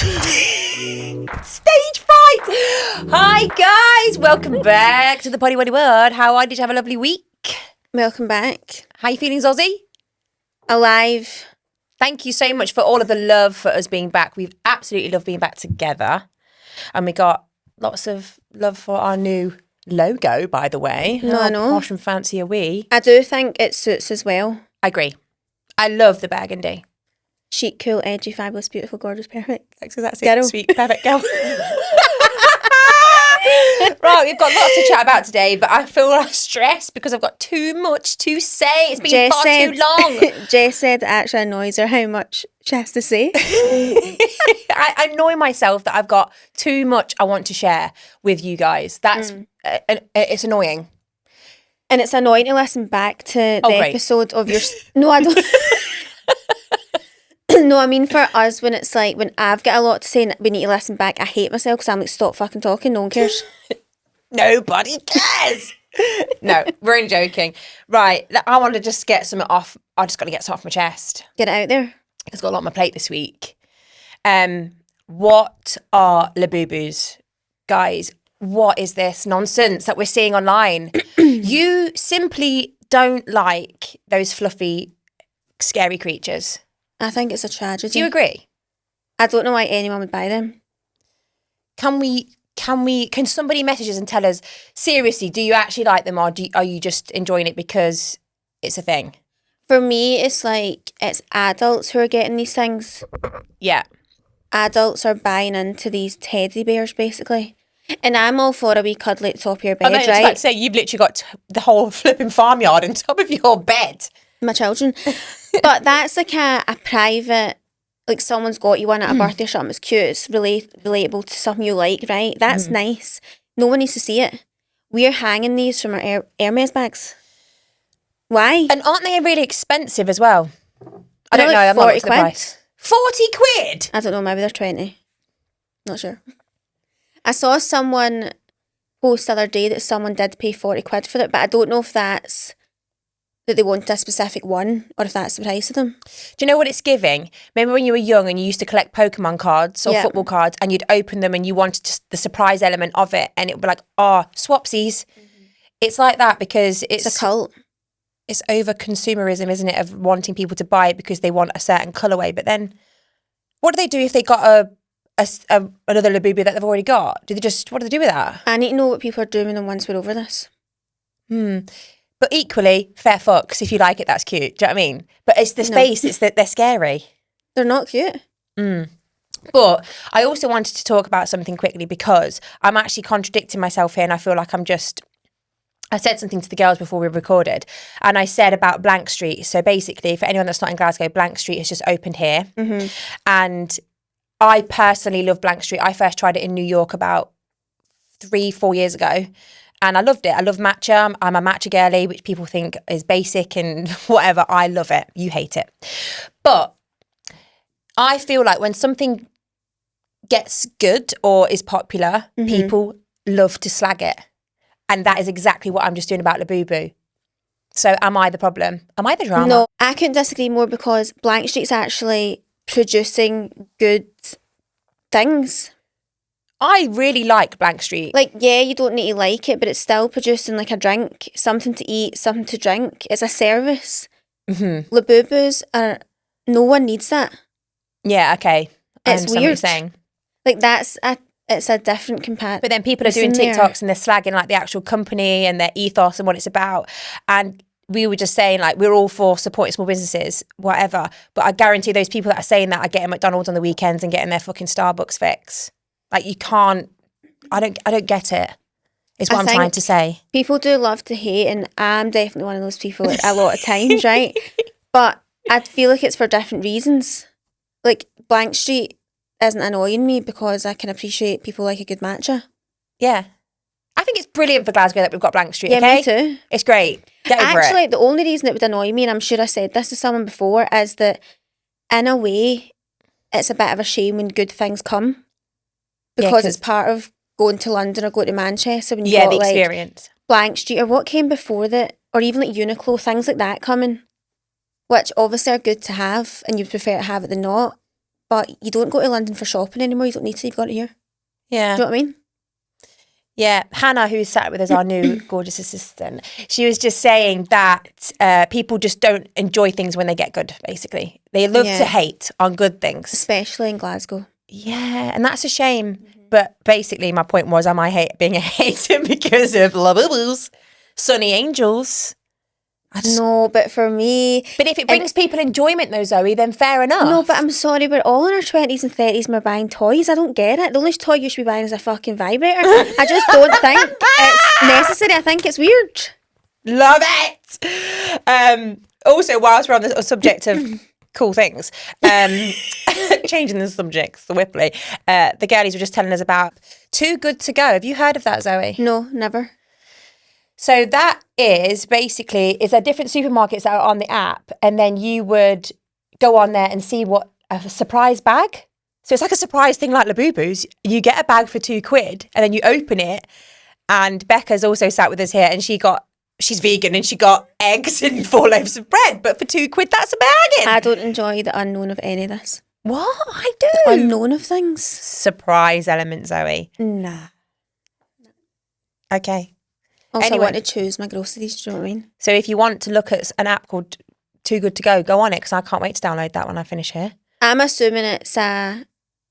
Stage fright. Hi guys, welcome back to the Potty Waddy World. How are you? Did you have a lovely week? Welcome back. How are you feeling, Zoe? Alive. Thank you so much for all of the love for us being back. We've absolutely loved being back together. And we got lots of love for our new logo, by the way. No, I know. Posh and fancy are we? I do think it suits as well. I agree. I love the burgundy. Chic, cool, edgy, fabulous, beautiful, gorgeous, perfect. That's it. Girl. Sweet, perfect girl. Right, we've got lots to chat about today, but I feel stressed because I've got too much to say. It's been far too long. Jess said it actually annoys her how much she has to say. I annoy myself that I've got too much I want to share with you guys. That's it's annoying. And it's annoying to listen back to the great. episode of your... No, I don't... No, I mean for us when it's like, when I've got a lot to say and we need to listen back, I hate myself because I'm like, stop fucking talking, no one cares. Nobody cares. No, we're only joking. Right, I want to just get something off. I just got to get something off my chest. Get it out there. I've got a lot on my plate this week. What are Labubus? Guys, what is this nonsense that we're seeing online? You simply don't like those fluffy, scary creatures. I think it's a tragedy. Do you agree? I don't know why anyone would buy them. Can somebody message us and tell us, seriously, do you actually like them or are you just enjoying it because it's a thing? For me, it's like, it's adults who are getting these things. Yeah. Adults are buying into these teddy bears, basically. And I'm all for a wee cuddle at the top of your bed, I was right? about to say, you've literally got the whole flipping farmyard on top of your bed. My children. But that's like a private, like someone's got you one at a birthday or something, it's cute, it's relatable to something you like, right? That's nice. No one needs to see it. We're hanging these from our Hermes bags. Why? And aren't they really expensive as well? I They're don't know, like I'm not 40 looking at the quid. price. 40 quid? I don't know, maybe they're 20. Not sure. I saw someone post the other day that someone did pay 40 quid for it, but I don't know if that's that they want a specific one or if that's the price of them. Do you know what it's giving? Remember when you were young and you used to collect Pokemon cards or football cards and you'd open them and you wanted just the surprise element of it and it would be like, oh, swapsies. It's like that because It's a cult. It's over consumerism, isn't it, of wanting people to buy it because they want a certain colourway. But then what do they do if they got another Labubu that they've already got? What do they do with that? I need to know what people are doing and once we're over this. But equally, fair fucks. If you like it, that's cute. Do you know what I mean? But it's the space, it's that they're scary. They're not cute. But I also wanted to talk about something quickly because I'm actually contradicting myself here and I feel like I said something to the girls before we recorded and I said about Blank Street. So basically, for anyone that's not in Glasgow, Blank Street has just opened here. And I personally love Blank Street. I first tried it in New York about 3-4 years ago. And I loved it. I love matcha. I'm a matcha girly, which people think is basic and whatever. I love it. You hate it. But I feel like when something gets good or is popular, people love to slag it. And that is exactly what I'm just doing about Labubu. So am I the problem? Am I the drama? No, I couldn't disagree more because Blank Street's actually producing good things. I really like Blank Street. Like, yeah, you don't need to like it, but it's still producing like a drink, something to eat, something to drink. It's a service. Labubus are, no one needs that. Yeah, okay. I It's understand what weird. you're saying. Like it's a different comparison. But then people are doing TikToks and they're slagging like the actual company and their ethos and what it's about. And we were just saying like we're all for supporting small businesses, whatever. But I guarantee those people that are saying that are getting McDonald's on the weekends and getting their fucking Starbucks fix. Like you can't. I don't get it. Is what I'm trying to say. People do love to hate, and I'm definitely one of those people a lot of times, right? But I feel like it's for different reasons. Like Blank Street isn't annoying me because I can appreciate people like a good matcha. Yeah. I think it's brilliant for Glasgow that we've got Blank Street, Yeah, okay? me too. It's great. Get over it. Actually, the only reason it would annoy me, and I'm sure I said this to someone before, is that in a way, it's a bit of a shame when good things come. Because it's part of going to London or going to Manchester when you got the like experience. Blank Street or what came before that, or even like Uniqlo, things like that coming, which obviously are good to have and you'd prefer to have it than not. but you don't go to London for shopping anymore. You don't need to. You've got it here. Yeah. Do you know what I mean? Yeah, Hannah, who sat with us, our new gorgeous assistant, she was just saying that people just don't enjoy things when they get good, basically. They love to hate on good things. Especially in Glasgow. Yeah, and that's a shame. But basically, my point was, am I being a hater because of Labubu's sunny angels? No, but for me... But if it brings people enjoyment though, Zoe, then fair enough. No, but I'm sorry, we're all in our 20s and 30s and we're buying toys. I don't get it. The only toy you should be buying is a fucking vibrator. I just don't think it's necessary. I think it's weird. Love it! Also, whilst we're on the subject of cool things, changing the subject, the Whipley, the girlies were just telling us about Too Good To Go. Have you heard of that, Zoe? No, never. So that is basically, there different supermarkets that are on the app, and then you would go on there and see what a surprise bag. So it's like a surprise thing like Labubu's. You get a bag for £2 and then you open it. And Becca's also sat with us here, and she's vegan and she got eggs and 4 loaves of bread, but for £2 that's a bargain. I don't enjoy the unknown of any of this. What? I do. The unknown of things. Surprise element, Zoe. Nah. Okay. Also, Anyway. I want to choose my groceries, do you know what I mean? So if you want to look at an app called Too Good To Go on it, because I can't wait to download that when I finish here. I'm assuming it's a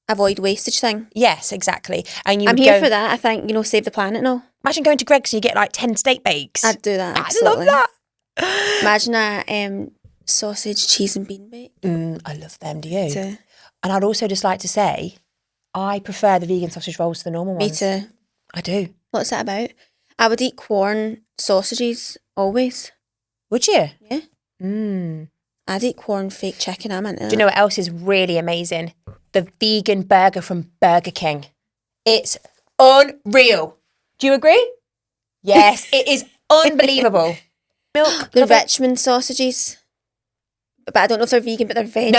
avoid wastage thing. Yes, exactly. And I'm here for that. I think, save the planet and all. Imagine going to Greg's and you get like 10 steak bakes. I'd do that, absolutely. I love that. Imagine a sausage, cheese and bean bake. I love them, do you? Too. And I'd also just like to say, I prefer the vegan sausage rolls to the normal Me ones. too. I do. What's that about? I would eat corn sausages always. Would you? Yeah. I'd eat corn fake chicken. I'm into Do you know what else is really amazing? The vegan burger from Burger King. It's unreal. Do you agree? Yes, it is unbelievable. Milk. The love it. Richmond sausages. But I don't know if they're vegan, but they're veggie.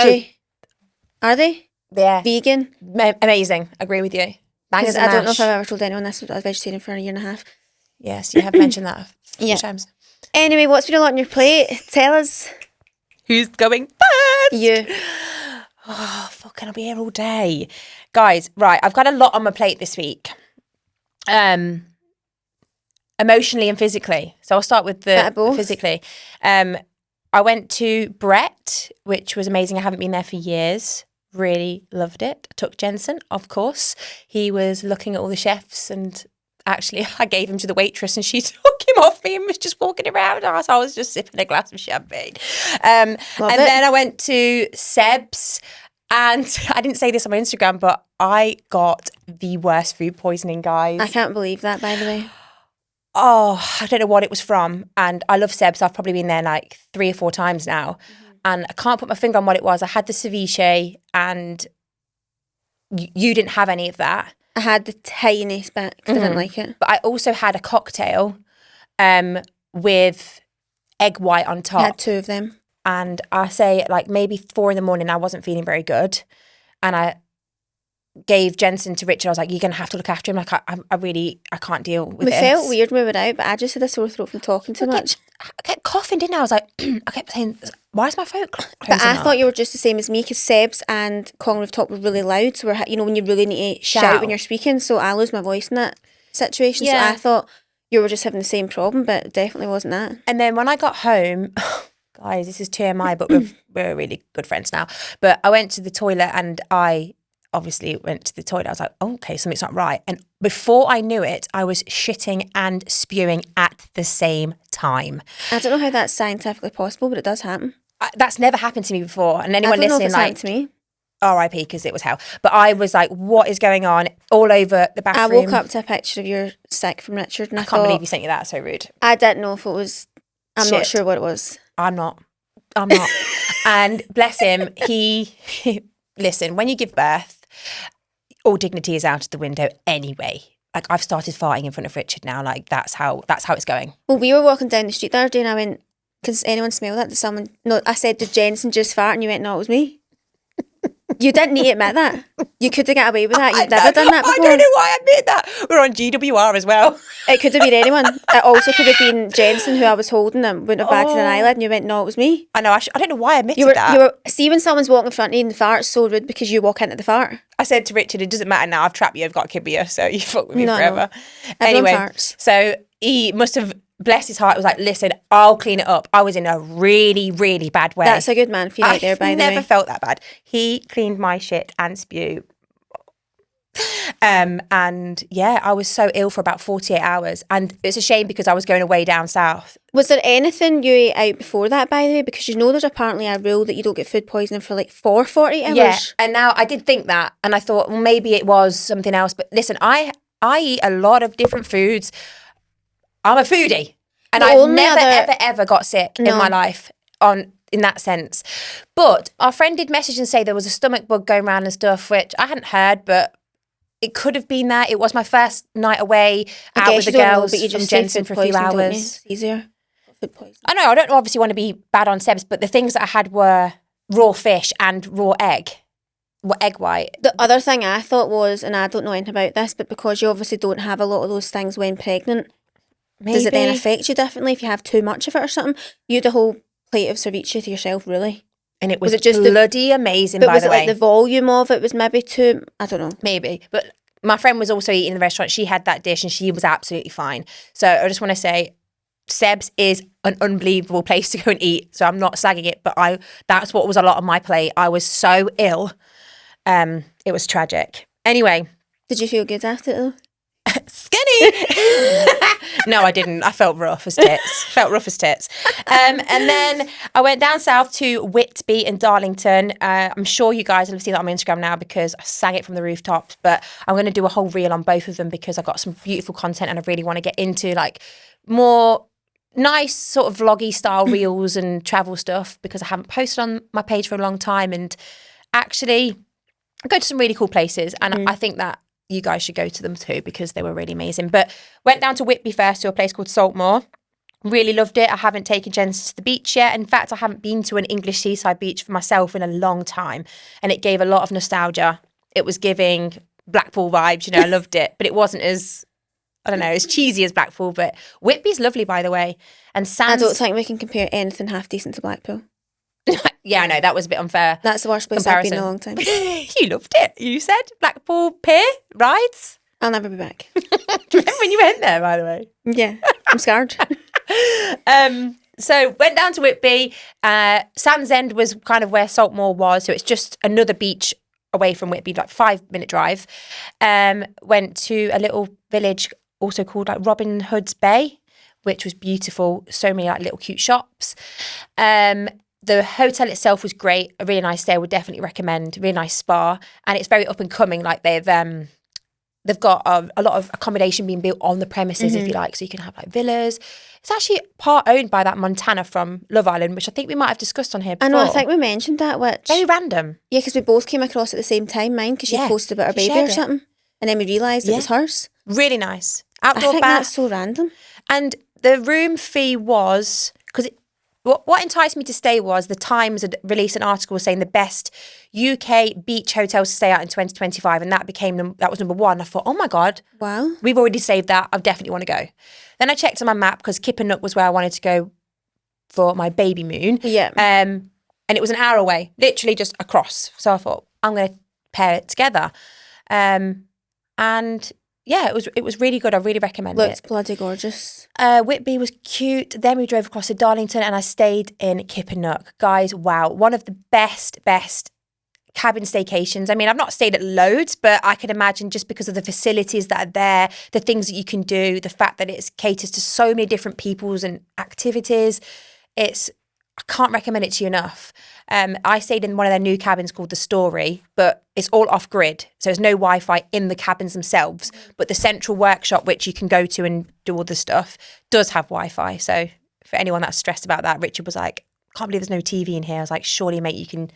No. Are they? Yeah. Vegan? Amazing. Agree with you. Bangers and I don't know mash. if I've ever told anyone this, but I was vegetarian for a year and a half. Yes, you have mentioned that a few Yeah. times. Anyway, what's been a lot on your plate? Tell us. Who's going first? You. Oh, fucking, I'll be here all day. Guys, right, I've got a lot on my plate this week. Emotionally and physically. So I'll start with the both. physically. I went to Brett, which was amazing. I haven't been there for years. Really loved it. I took Jensen, of course. He was looking at all the chefs, and actually I gave him to the waitress and she took him off me and was just walking around. So I was just sipping a glass of champagne. And then I went to Seb's, and I didn't say this on my Instagram, but I got the worst food poisoning, guys. I can't believe that, by the way. Oh, I don't know what it was from. And I love Seb's. I've probably been there like 3 or 4 times now. And I can't put my finger on what it was. I had the ceviche, and you didn't have any of that. I had the tiniest bit because I didn't like it. But I also had a cocktail with egg white on top. I had 2 of them. And I say like maybe 4 a.m, I wasn't feeling very good. And I gave Jensen to Richard. I was like, you're going to have to look after him. Like, I can't deal with this. We felt weird when we were out, but I just had a sore throat from talking too much. I kept coughing, didn't I? I was like, I kept saying, why is my throat closing But I up? thought you were just the same as me, because Seb's and Kong Rooftop were really loud. So we're, when you really need to shout when you're speaking. So I lose my voice in that situation. Yeah. So I thought you were just having the same problem, but it definitely wasn't that. And then when I got home, guys, this is TMI, but we're really good friends now. But I went to the toilet, and I obviously went to the toilet. I was like, oh, okay, something's not right. And before I knew it, I was shitting and spewing at the same time. I don't know how that's scientifically possible, but it does happen. That's never happened to me before. And anyone I don't know if listening, it's like, happened to me. R.I.P. because it was hell. But I was like, what is going on? All over the bathroom. I woke up to a picture of your sick from Richard, and I can't thought, believe you sent you that. So rude. I didn't know if it was. I'm not Shit. sure what it was. I'm not. And bless him, he listen, when you give birth, all dignity is out of the window anyway. Like, I've started farting in front of Richard now. Like, that's how it's going. Well, we were walking down the street the other day, and I went, "Can anyone smell that? Did someone?" No, I said, "Did Jensen just fart?" And you went, "No, it was me." You didn't need to admit that. You could have got away with that. You've never done that before. I don't know why I admit that. We're on GWR as well. It could have been anyone. It also could have been Jensen, who I was holding, and wouldn't have batted an eyelid, and you went, no, it was me. I know. I don't know why I admitted You that. were. See, when someone's walking in front of you and the fart's so rude because you walk into the fart. I said to Richard, it doesn't matter now. I've trapped you. I've got a kid with you, so you fuck with me No, forever. Everyone Anyway, farts. so he must have, bless his heart, was like, listen, I'll clean it up. I was in a really, really bad way. That's a good man for you right there, by the way. I've never felt that bad. He cleaned my shit and spew. And yeah, I was so ill for about 48 hours. And it's a shame because I was going away down south. Was there anything you ate out before that, by the way? Because you know there's apparently a rule that you don't get food poisoning for like 48 hours. Yeah, and now I did think that. And I thought, well, maybe it was something else. But listen, I eat a lot of different foods. I'm a foodie. And The I've only never, other- ever got sick in my life in that sense. But our friend did message and say there was a stomach bug going around and stuff, which I hadn't heard, but it could have been that. It was my first night away out with the girls but you from just say Jensen food for a few poisoning, don't you? hours. It's easier. Food poisoning. I know, I don't obviously want to be bad on Sebs, but the things that I had were raw fish and raw egg. Egg white. The other thing I thought was, and I don't know anything about this, but because you obviously don't have a lot of those things when pregnant, does it then affect you differently if you have too much of it or something? You had a whole plate of ceviche to yourself, really? And it was it just bloody amazing, But by was the it way. like the volume of it was maybe too, I don't know. Maybe. But my friend was also eating in the restaurant. She had that dish and she was absolutely fine. So I just want to say, Seb's is an unbelievable place to go and eat. So I'm not slagging it, but that's what was a lot on my plate. I was so ill. It was tragic. Anyway. Did you feel good after it though? Skinny. No, I didn't. I felt rough as tits. And then I went down south to Whitby and Darlington. I'm sure you guys will have seen that on my Instagram now because I sang it from the rooftops. But I'm going to do a whole reel on both of them because I've got some beautiful content and I really want to get into like more nice sort of vloggy style reels and travel stuff because I haven't posted on my page for a long time. And actually, I go to some really cool places and I think that you guys should go to them too because they were really amazing. But went down to Whitby first to a place called Saltmore. Really loved it. I haven't taken Jens to the beach yet. In fact, I haven't been to an English seaside beach for myself in a long time. And it gave a lot of nostalgia. It was giving Blackpool vibes, you know, I loved it. But it wasn't as, I don't know, as cheesy as Blackpool. But Whitby's lovely, by the way. And I don't think we can compare anything half decent to Blackpool. Yeah, I know, that was a bit unfair. That's the worst place I've been in a long time. You loved it. You said Blackpool Pier rides. I'll never be back. Do you remember when you went there, by the way? Yeah, I'm scared. So went down to Whitby. Sands End was kind of where Saltmore was. So it's just another beach away from Whitby, like 5-minute drive. Went to a little village also called like Robin Hood's Bay, which was beautiful. So many like little cute shops. The hotel itself was great, a really nice stay. I would definitely recommend. Really nice spa, and it's very up and coming. Like they've got a lot of accommodation being built on the premises, if you like, so you can have like villas. It's actually part owned by that Montana from Love Island, which I think we might have discussed on here before. I know, I think we mentioned that, which... Very random. Yeah, because we both came across at the same time, mine, because she posted about her baby or something, and then we realised it was hers. Really nice. I Outdoor think bath. that's so random. And the room fee was... because what enticed me to stay was the Times had released an article saying the best UK beach hotels to stay at in 2025, and that was number one. I thought, oh my God, wow, we've already saved that. I definitely want to go. Then I checked on my map because Kippernook was where I wanted to go for my baby moon. Yeah. And it was an hour away, literally just across. So I thought I'm going to pair it together. And yeah, it was really good. I really recommend it. Looks bloody gorgeous. Whitby was cute. Then we drove across to Darlington and I stayed in Kippernook. Guys, wow. One of the best cabin staycations. I mean, I've not stayed at loads, but I can imagine just because of the facilities that are there, the things that you can do, the fact that it caters to so many different peoples and activities. I can't recommend it to you enough. I stayed in one of their new cabins called The Story, but it's all off grid. So there's no Wi-Fi in the cabins themselves. But the central workshop, which you can go to and do all the stuff, does have Wi-Fi. So for anyone that's stressed about that, Richard was like, can't believe there's no TV in here. I was like, surely, mate, you can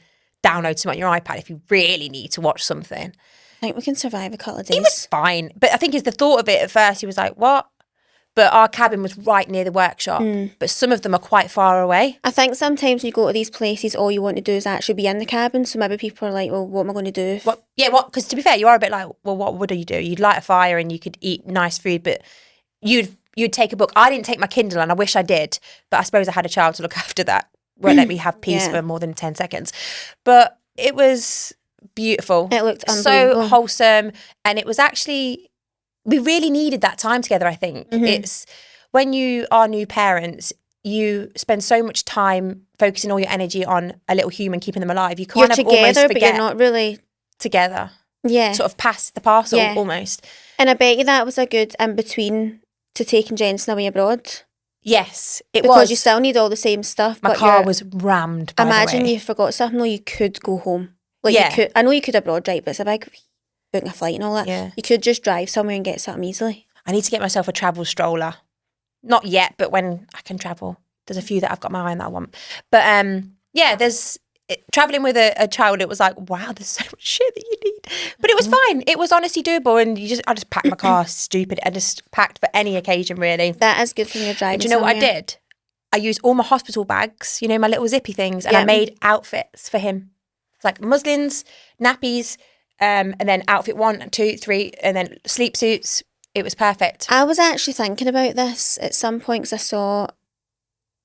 download something on your iPad if you really need to watch something. I think we can survive a couple of days. He was fine. But I think it's the thought of it at first, he was like, what? But our cabin was right near the workshop. But some of them are quite far away. I think sometimes when you go to these places, all you want to do is actually be in the cabin. So maybe people are like, well, what am I going to do? Because to be fair, you are a bit like, well, what would you do? You'd light a fire and you could eat nice food, but you'd take a book. I didn't take my Kindle, and I wish I did, but I suppose I had a child to look after that. Won't let me have peace for more than 10 seconds. But it was beautiful. It looked unbelievable. So wholesome. And it was actually, we really needed that time together, I think. It's when you are new parents, you spend so much time focusing all your energy on a little human, keeping them alive. You kind of together, almost forget but you're not really together. Yeah. Sort of pass the parcel almost. And I bet you that was a good in-between to taking Jensen away abroad. Yes, it because was. You still need all the same stuff. My car was rammed, by imagine the way. you forgot something, or you could go home. Like you could, I know you could abroad, right, but it's a big booking a flight and all that. Yeah. You could just drive somewhere and get something easily. I need to get myself a travel stroller. Not yet, but when I can travel. There's a few that I've got my eye on that I want. But traveling with a child, it was like, wow, there's so much shit that you need. But it was fine. It was honestly doable, and I just packed my car, stupid. I just packed for any occasion, really. That is good for your driving. Do you know what I did? I used all my hospital bags, you know, my little zippy things, and I made outfits for him. It's like muslins, nappies, and then outfit 1, 2, 3, and then sleep suits. It was perfect. I was actually thinking about this at some point because I saw,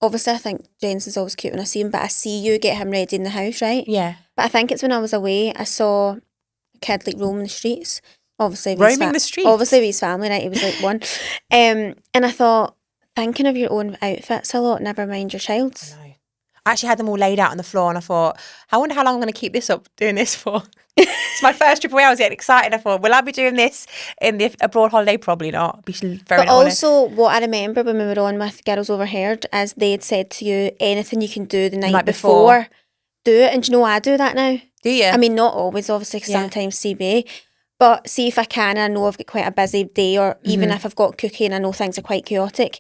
obviously I think Jensen's always cute when I see him, but I see you get him ready in the house, right? Yeah. But I think it's when I was away, I saw a kid like roaming the streets. Obviously, roaming the streets? Obviously with his family, right? He was like 1. And I thought, thinking of your own outfits a lot, never mind your child's. I know. I actually had them all laid out on the floor, and I thought, I wonder how long I'm going to keep this up doing this for. It's my first trip away. I was getting excited. I thought, will I be doing this in the abroad holiday? Probably not. I'd be very But also, what I remember when we were on with Girls Overheard is they had said to you, anything you can do the night before, do it. And do you know I do that now? Do you? I mean, not always, obviously, because sometimes CBA. But see if I can, and I know I've got quite a busy day, or even if I've got cookie and I know things are quite chaotic,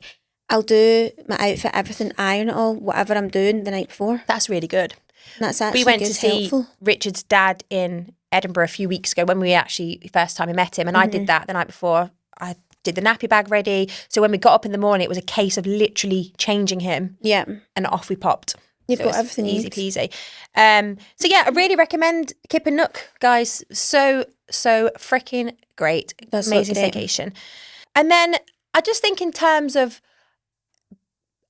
I'll do my outfit, everything, iron it all, whatever I'm doing the night before. That's really good. And that's actually we went good, to see helpful. Richard's dad in Edinburgh a few weeks ago when we actually first time we met him, and I did that the night before. I did the nappy bag ready, so when we got up in the morning, it was a case of literally changing him. Yeah, and off we popped. You've got everything easy peasy. So yeah, I really recommend Kip and Nook, guys. So freaking great. That's amazing staycation. And then I just think in terms of,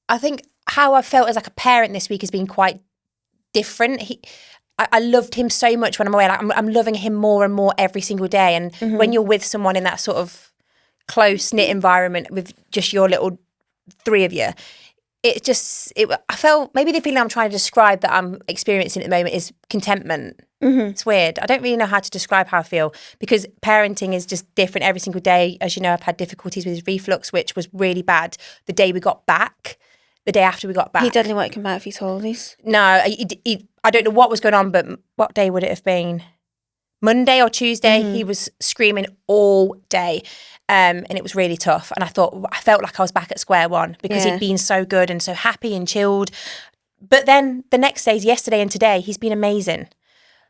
I think how I felt as like a parent this week has been quite different. I loved him so much when I'm away. Like I'm loving him more and more every single day. And when you're with someone in that sort of close-knit environment with just your little 3 of you, I felt, maybe the feeling I'm trying to describe that I'm experiencing at the moment is contentment. It's weird. I don't really know how to describe how I feel, because parenting is just different every single day. As you know, I've had difficulties with his reflux, which was really bad the day after we got back. He didn't want to come back for his holidays. No, I don't know what was going on, but what day would it have been? Monday or Tuesday, he was screaming all day. And it was really tough. And I felt like I was back at square one, because he'd been so good and so happy and chilled. But then the next days, yesterday and today, he's been amazing.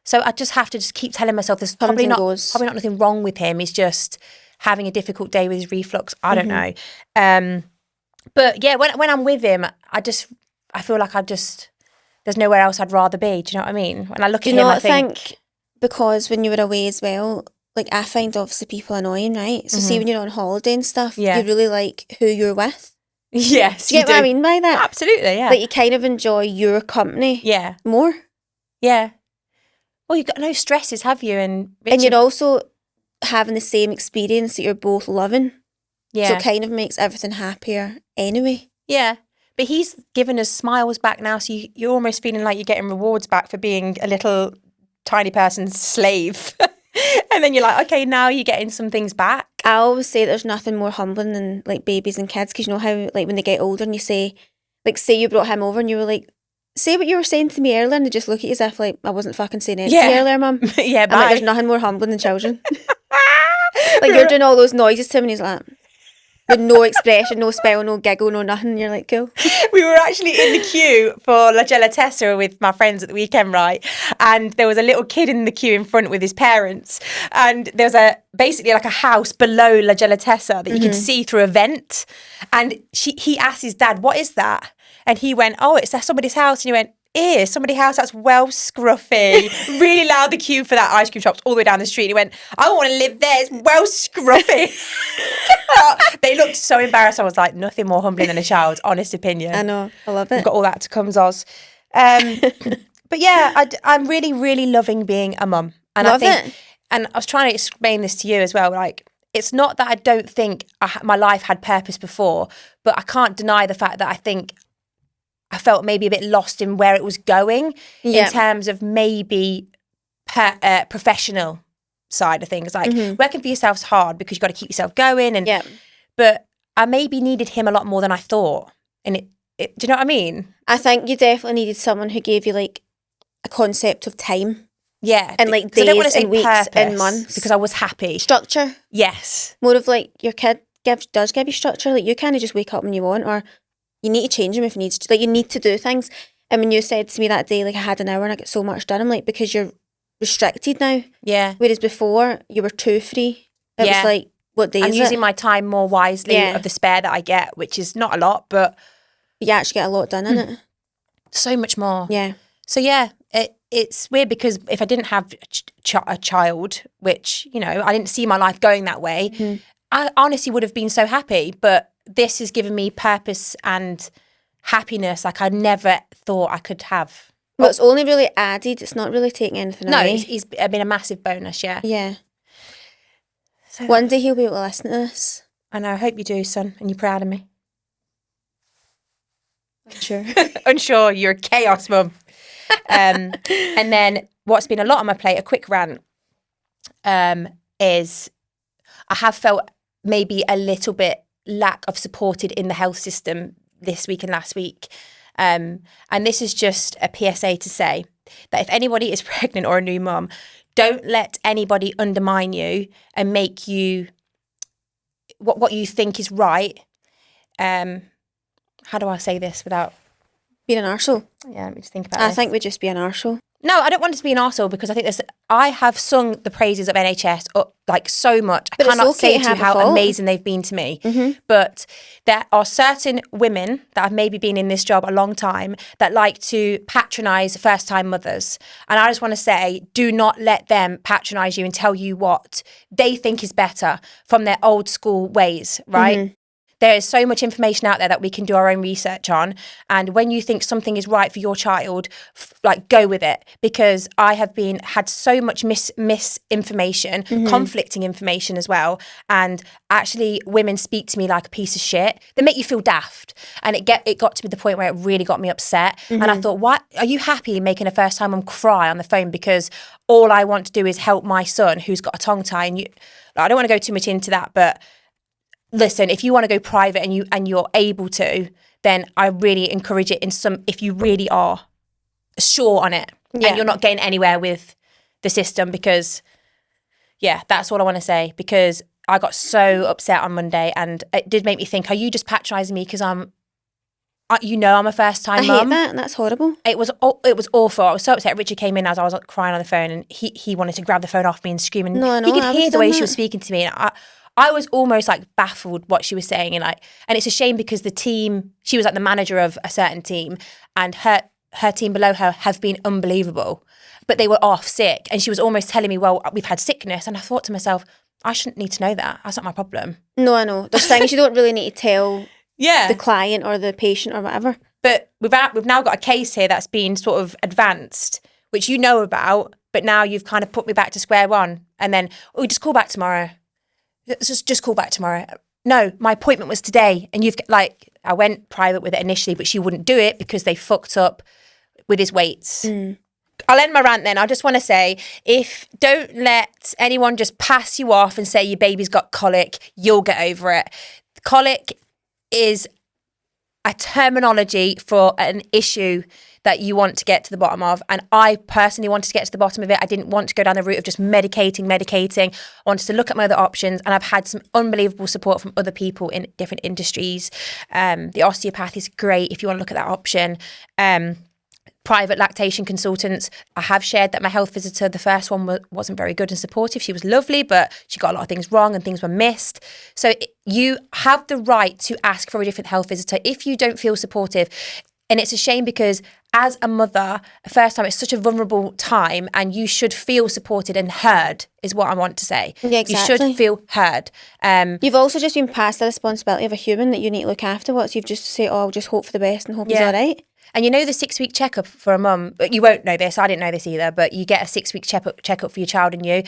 So I just have to keep telling myself there's probably not nothing wrong with him. He's just having a difficult day with his reflux. I don't know. But yeah, when I'm with him, I feel like there's nowhere else I'd rather be. Do you know what I mean? When I look at him, I think because when you were away as well, like I find obviously people annoying, right? So see when you're on holiday and stuff, you really like who you're with. Yes, do you get what I mean by that? Absolutely, yeah. Like you kind of enjoy your company, more. Yeah. Well, you've got no stresses, have you? And you're also having the same experience that you're both loving. Yeah. So it kind of makes everything happier anyway. Yeah. But he's given us smiles back now, so you're almost feeling like you're getting rewards back for being a little tiny person's slave. And then you're like, okay, now you're getting some things back. I always say there's nothing more humbling than like babies and kids, because you know how like when they get older and you say, like say you brought him over and you were like, say what you were saying to me earlier, and they just look at you as if like, I wasn't fucking saying anything to you earlier, Mum. Yeah, bye. Like, there's nothing more humbling than children. Like you're doing all those noises to him and he's like, with no expression, no spell, no giggle, no nothing. You're like, cool. We were actually in the queue for La Gelatessa with my friends at the weekend, right? And there was a little kid in the queue in front with his parents. And there was basically like a house below La Gelatessa that you could see through a vent. And he asked his dad, what is that? And he went, oh, it's somebody's house. And he went, somebody's house, that's well scruffy. Really loud, the queue for that ice cream shop's all the way down the street. He went, I want to live there, it's well scruffy. They looked so embarrassed. I was like, nothing more humbling than a child's honest opinion. I know, I love it. We've got all that to come, Zoz. But yeah, I'm really, really loving being a mum. And Love it. And I was trying to explain this to you as well, like, it's not that I don't think my life had purpose before, but I can't deny the fact that I think I felt maybe a bit lost in where it was going in terms of maybe professional side of things. Like working for yourself is hard because you've got to keep yourself going. But I maybe needed him a lot more than I thought. And do you know what I mean? I think you definitely needed someone who gave you like a concept of time. Yeah. And like days, I don't want to say and weeks purpose, and months. because I was happy. Structure. Yes. More of like your kid does give you structure. Like you kind of just wake up when you want, or you need to change them if you need to. Like you need to do things. And when you said to me that day, like I had an hour and I got so much done, I'm like, because you're restricted now. Yeah. Whereas before you were too free. It was like, what day is it? I'm using my time more wisely of the spare that I get, which is not a lot, but you actually get a lot done in it. So much more. Yeah. So yeah, it's weird because if I didn't have a child, which, you know, I didn't see my life going that way, I honestly would have been so happy. But this has given me purpose and happiness like I never thought I could have. Well, it's only really added. It's not really taking anything away. No, it's been a massive bonus, yeah. Yeah. So, one day he'll be able to listen to this. I know, I hope you do, son, and you're proud of me. Sure. Unsure, you're a chaos mum. And then what's been a lot on my plate, a quick rant, is I have felt maybe a little bit lack of supported in the health system this week and last week. And this is just a PSA to say that if anybody is pregnant or a new mum, don't let anybody undermine you and make you what you think is right. How do I say this without being an arsehole? Yeah, let me just think about it. I think we'd just be an arsehole. No, I don't want it to be an arsehole because I think I have sung the praises of NHS like so much. I cannot say to you how amazing they've been to me. Mm-hmm. But there are certain women that have maybe been in this job a long time that like to patronise first-time mothers. And I just want to say, do not let them patronise you and tell you what they think is better from their old school ways, right? Mm-hmm. There is so much information out there that we can do our own research on. And when you think something is right for your child, like go with it. Because I have had so much misinformation, conflicting information as well. And actually women speak to me like a piece of shit. They make you feel daft. And it got to the point where it really got me upset. And I thought, what? Are you happy making a first time mum cry on the phone because all I want to do is help my son who's got a tongue tie? And I don't want to go too much into that, but listen, if you want to go private and you're able to, then I really encourage it if you really are sure on it and you're not getting anywhere with the system, because that's all I want to say, because I got so upset on Monday and it did make me think, are you just patronising me because I'm a first time mum? I hate that. That's horrible. It was awful. I was so upset. Richard came in as I was crying on the phone and he wanted to grab the phone off me and scream, and no, he could hear the way she was speaking to me, and I was almost like baffled what she was saying, and it's a shame because the team, she was like the manager of a certain team, and her team below her have been unbelievable, but they were off sick, and she was almost telling me, well, we've had sickness, and I thought to myself, I shouldn't need to know that. That's not my problem. No, I know. There's things you don't really need to tell the client or the patient or whatever. But we've now got a case here that's been sort of advanced, which you know about, but now you've kind of put me back to square one, and then just call back tomorrow. Just call back tomorrow. No, my appointment was today, and I went private with it initially, but she wouldn't do it because they fucked up with his weights. I'll end my rant then. I just want to say, don't let anyone just pass you off and say your baby's got colic, you'll get over it. Colic is a terminology for an issue that you want to get to the bottom of. And I personally wanted to get to the bottom of it. I didn't want to go down the route of just medicating. I wanted to look at my other options, and I've had some unbelievable support from other people in different industries. The osteopath is great if you want to look at that option. Private lactation consultants. I have shared that my health visitor, the first one, wasn't very good and supportive. She was lovely, but she got a lot of things wrong and things were missed. So you have the right to ask for a different health visitor if you don't feel supportive. And it's a shame because as a mother, first time, it's such a vulnerable time, and you should feel supported and heard is what I want to say. Yeah, exactly. You should feel heard. You've also just been passed the responsibility of a human that you need to look after. You've just to say, oh, I'll just hope for the best and hope he's all right. And you know the 6-week checkup for a mum, you won't know this, I didn't know this either, but you get a 6-week checkup for your child and you.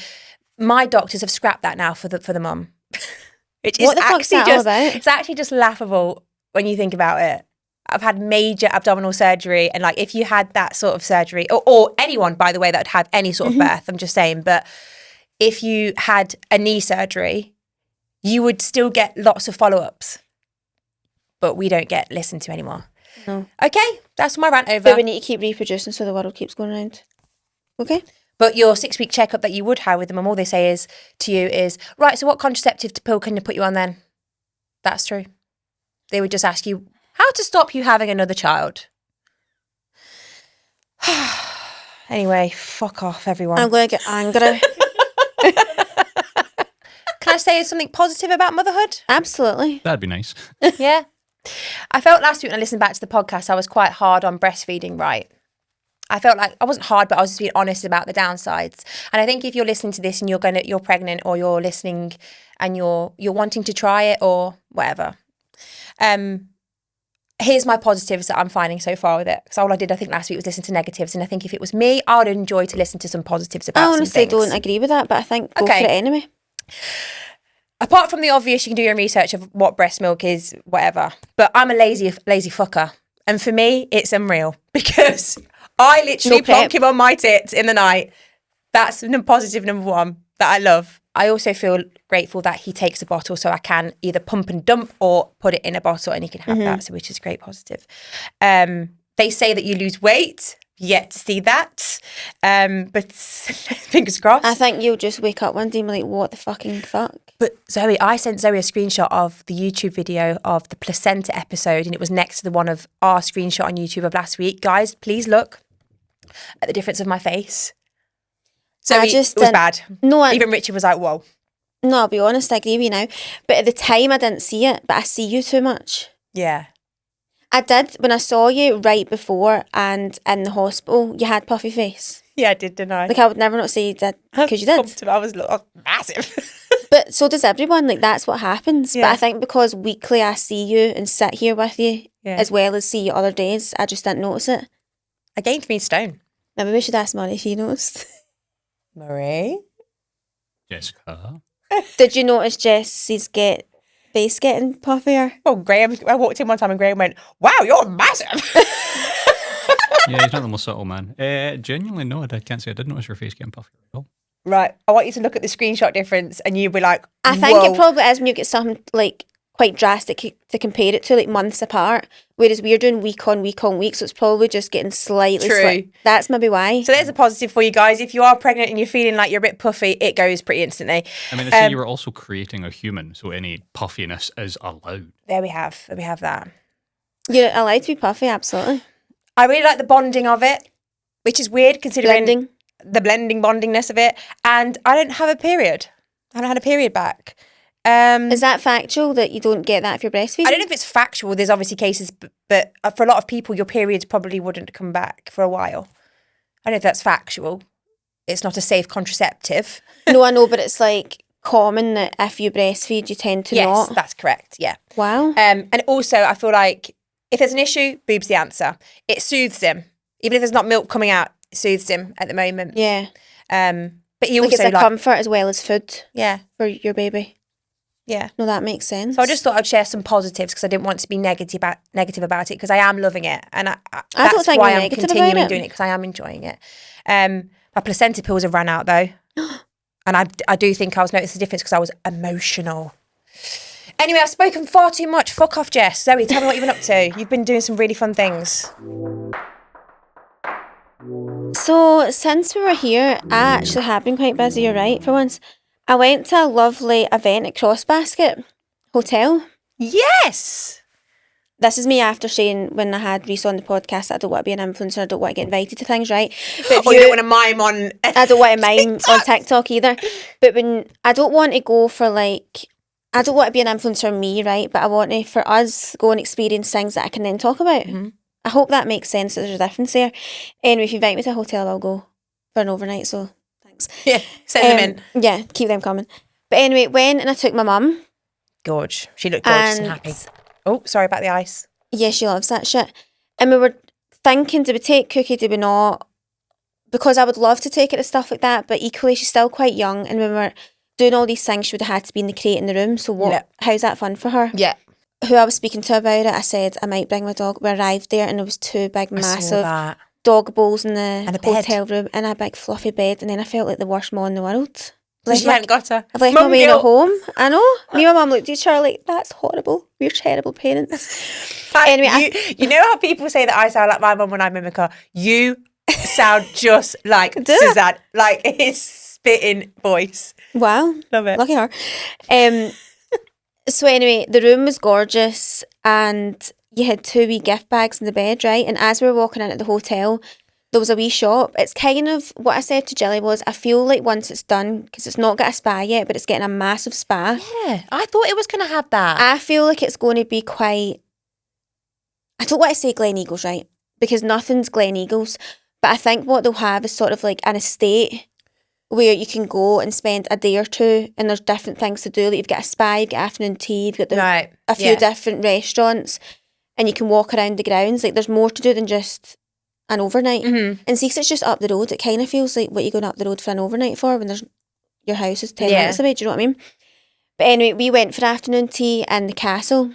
My doctors have scrapped that now for the mum. What the fuck's that all about? It's actually just laughable when you think about it. I've had major abdominal surgery, and like if you had that sort of surgery, or anyone, by the way, that would have any sort of birth, I'm just saying, but if you had a knee surgery, you would still get lots of follow-ups, but we don't get listened to anymore. No. Okay, that's my rant over. But we need to keep reproducing so the world keeps going around. Okay. But your 6-week checkup that you would have with them, and all they say is to you is, right, so what contraceptive pill can they put you on then? That's true. They would just ask you how to stop you having another child. Anyway, fuck off, everyone. I'm going to get angry. Can I say something positive about motherhood? Absolutely. That'd be nice. Yeah. I felt last week when I listened back to the podcast, I was quite hard on breastfeeding, right? I felt like I wasn't hard, but I was just being honest about the downsides. And I think if you're listening to this and you're pregnant, or you're listening and you're wanting to try it or whatever, here's my positives that I'm finding so far with it. Because all I did, I think, last week was listen to negatives. And I think if it was me, I would enjoy to listen to some positives about I honestly some things. don't agree with that, but I think go for it anyway. Apart from the obvious, you can do your own research of what breast milk is, whatever. But I'm a lazy fucker. And for me, it's unreal because I literally plonk him on my tits in the night. That's positive number one that I love. I also feel grateful that he takes a bottle so I can either pump and dump or put it in a bottle and he can have that, so which is great positive. They say that you lose weight. Yet to see that. But fingers crossed. I think you'll just wake up one day and be like, what the fucking fuck? But Zoe, I sent Zoe a screenshot of the YouTube video of the placenta episode, and it was next to the one of our screenshot on YouTube of last week. Guys, please look at the difference of my face. So it was bad. No, even Richard was like, whoa. No, I'll be honest, I agree with you now. But at the time, I didn't see it, but I see you too much. Yeah. I did. When I saw you right before and in the hospital, you had puffy face. Yeah, I did, didn't I? Like, I would never not say you did, because you did. I was massive. But so does everyone. Like, that's what happens. Yeah. But I think because weekly I see you and sit here with you, as well as see you other days, I just didn't notice it. I gained 3 stone. Maybe we should ask Murray if he noticed. Marie? Jessica? Did you notice Jess's face getting puffier? Oh, Graham, I walked in one time and Graham went, wow, you're massive. Yeah, he's not the most subtle man. Genuinely, no, I can't say I did notice your face getting puffy at all. Right, I want you to look at the screenshot difference and you'll be like, I think it probably is when you get something like quite drastic to compare it to, like months apart, whereas we're doing week on week, so it's probably just getting slightly. That's maybe why. So there's a positive for you guys. If you are pregnant and you're feeling like you're a bit puffy, it goes pretty instantly. I mean, I see you were also creating a human, so any puffiness is allowed. There we have that. You're allowed to be puffy, absolutely. I really like the bonding of it, which is weird considering the blending bondingness of it. And I don't have a period. I haven't had a period back. Is that factual that you don't get that if you're breastfeeding? I don't know if it's factual. There's obviously cases, but for a lot of people, your periods probably wouldn't come back for a while. I don't know if that's factual. It's not a safe contraceptive. No, I know, but it's like common that if you breastfeed, you tend to not. Yes, that's correct. Yeah. Wow. And also, I feel like if there's an issue, boob's the answer. It soothes him. Even if there's not milk coming out, it soothes him at the moment. Yeah. But he like also it's a comfort as well as food. Yeah. For your baby. Yeah. No, that makes sense. So I just thought I'd share some positives because I didn't want to be negative about it because I am loving it. And that's why I'm continuing doing it because I am enjoying it. My placenta pills have ran out though. And I do think I was noticing the difference because I was emotional. Anyway, I've spoken far too much. Fuck off, Jess. Zoe, tell me what you've been up to. You've been doing some really fun things. So since we were here, I actually have been quite busy, you're right, for once. I went to a lovely event at Crossbasket Hotel. Yes. This is me after saying when I had Reese on the podcast that I don't want to be an influencer, I don't want to get invited to things, right? But if Or you don't want to mime on. I don't want to mime on TikTok either. But when I don't want to go for like, I don't want to be an influencer me, right? But I want to, for us, go and experience things that I can then talk about. Mhm. I hope that makes sense, that there's a difference there. Anyway, if you invite me to a hotel, I'll go for an overnight, so thanks. Yeah, send them in. Yeah, keep them coming. But anyway, went and I took my mum. Gorge. She looked gorgeous and happy. Oh, sorry about the ice. Yeah, she loves that shit. And we were thinking, do we take Cookie, do we not? Because I would love to take her to stuff like that, but equally she's still quite young, and when we were doing all these things, she would have had to be in the crate in the room, so what? Yeah. How's that fun for her? Yeah. Who I was speaking to about it, I said I might bring my dog. We arrived there and there was two big, I saw massive that. dog bowls in the And a bed. hotel room and a big fluffy bed, and then I felt like the worst mom in the world. You hadn't got her. I've left Mum my way at guilt. home. I know. Me and my mum looked at each other like, that's horrible. We're terrible parents. Anyway, you know how people say that I sound like my mum when I'm in the car? You sound just like Do I? Suzanne. Like his spitting voice. Wow. Love it. Lucky her. So anyway, the room was gorgeous and you had two wee gift bags in the bed, right? And as we were walking into the hotel, there was a wee shop. It's kind of, what I said to Jilly was, I feel like once it's done, because it's not got a spa yet, but it's getting a massive spa. Yeah, I thought it was going to have that. I feel like it's going to be quite, I don't want to say Glen Eagles, right? Because nothing's Glen Eagles. But I think what they'll have is sort of like an estate where you can go and spend a day or two and there's different things to do. Like you've got a spa, you've got afternoon tea, you've got Right. a few different restaurants and you can walk around the grounds. Like there's more to do than just an overnight. Mhm. And see, 'cause it's just up the road, it kind of feels like what you're going up the road for an overnight for when there's your house is 10 Yeah. minutes away. Do you know what I mean? But anyway, we went for afternoon tea in the castle.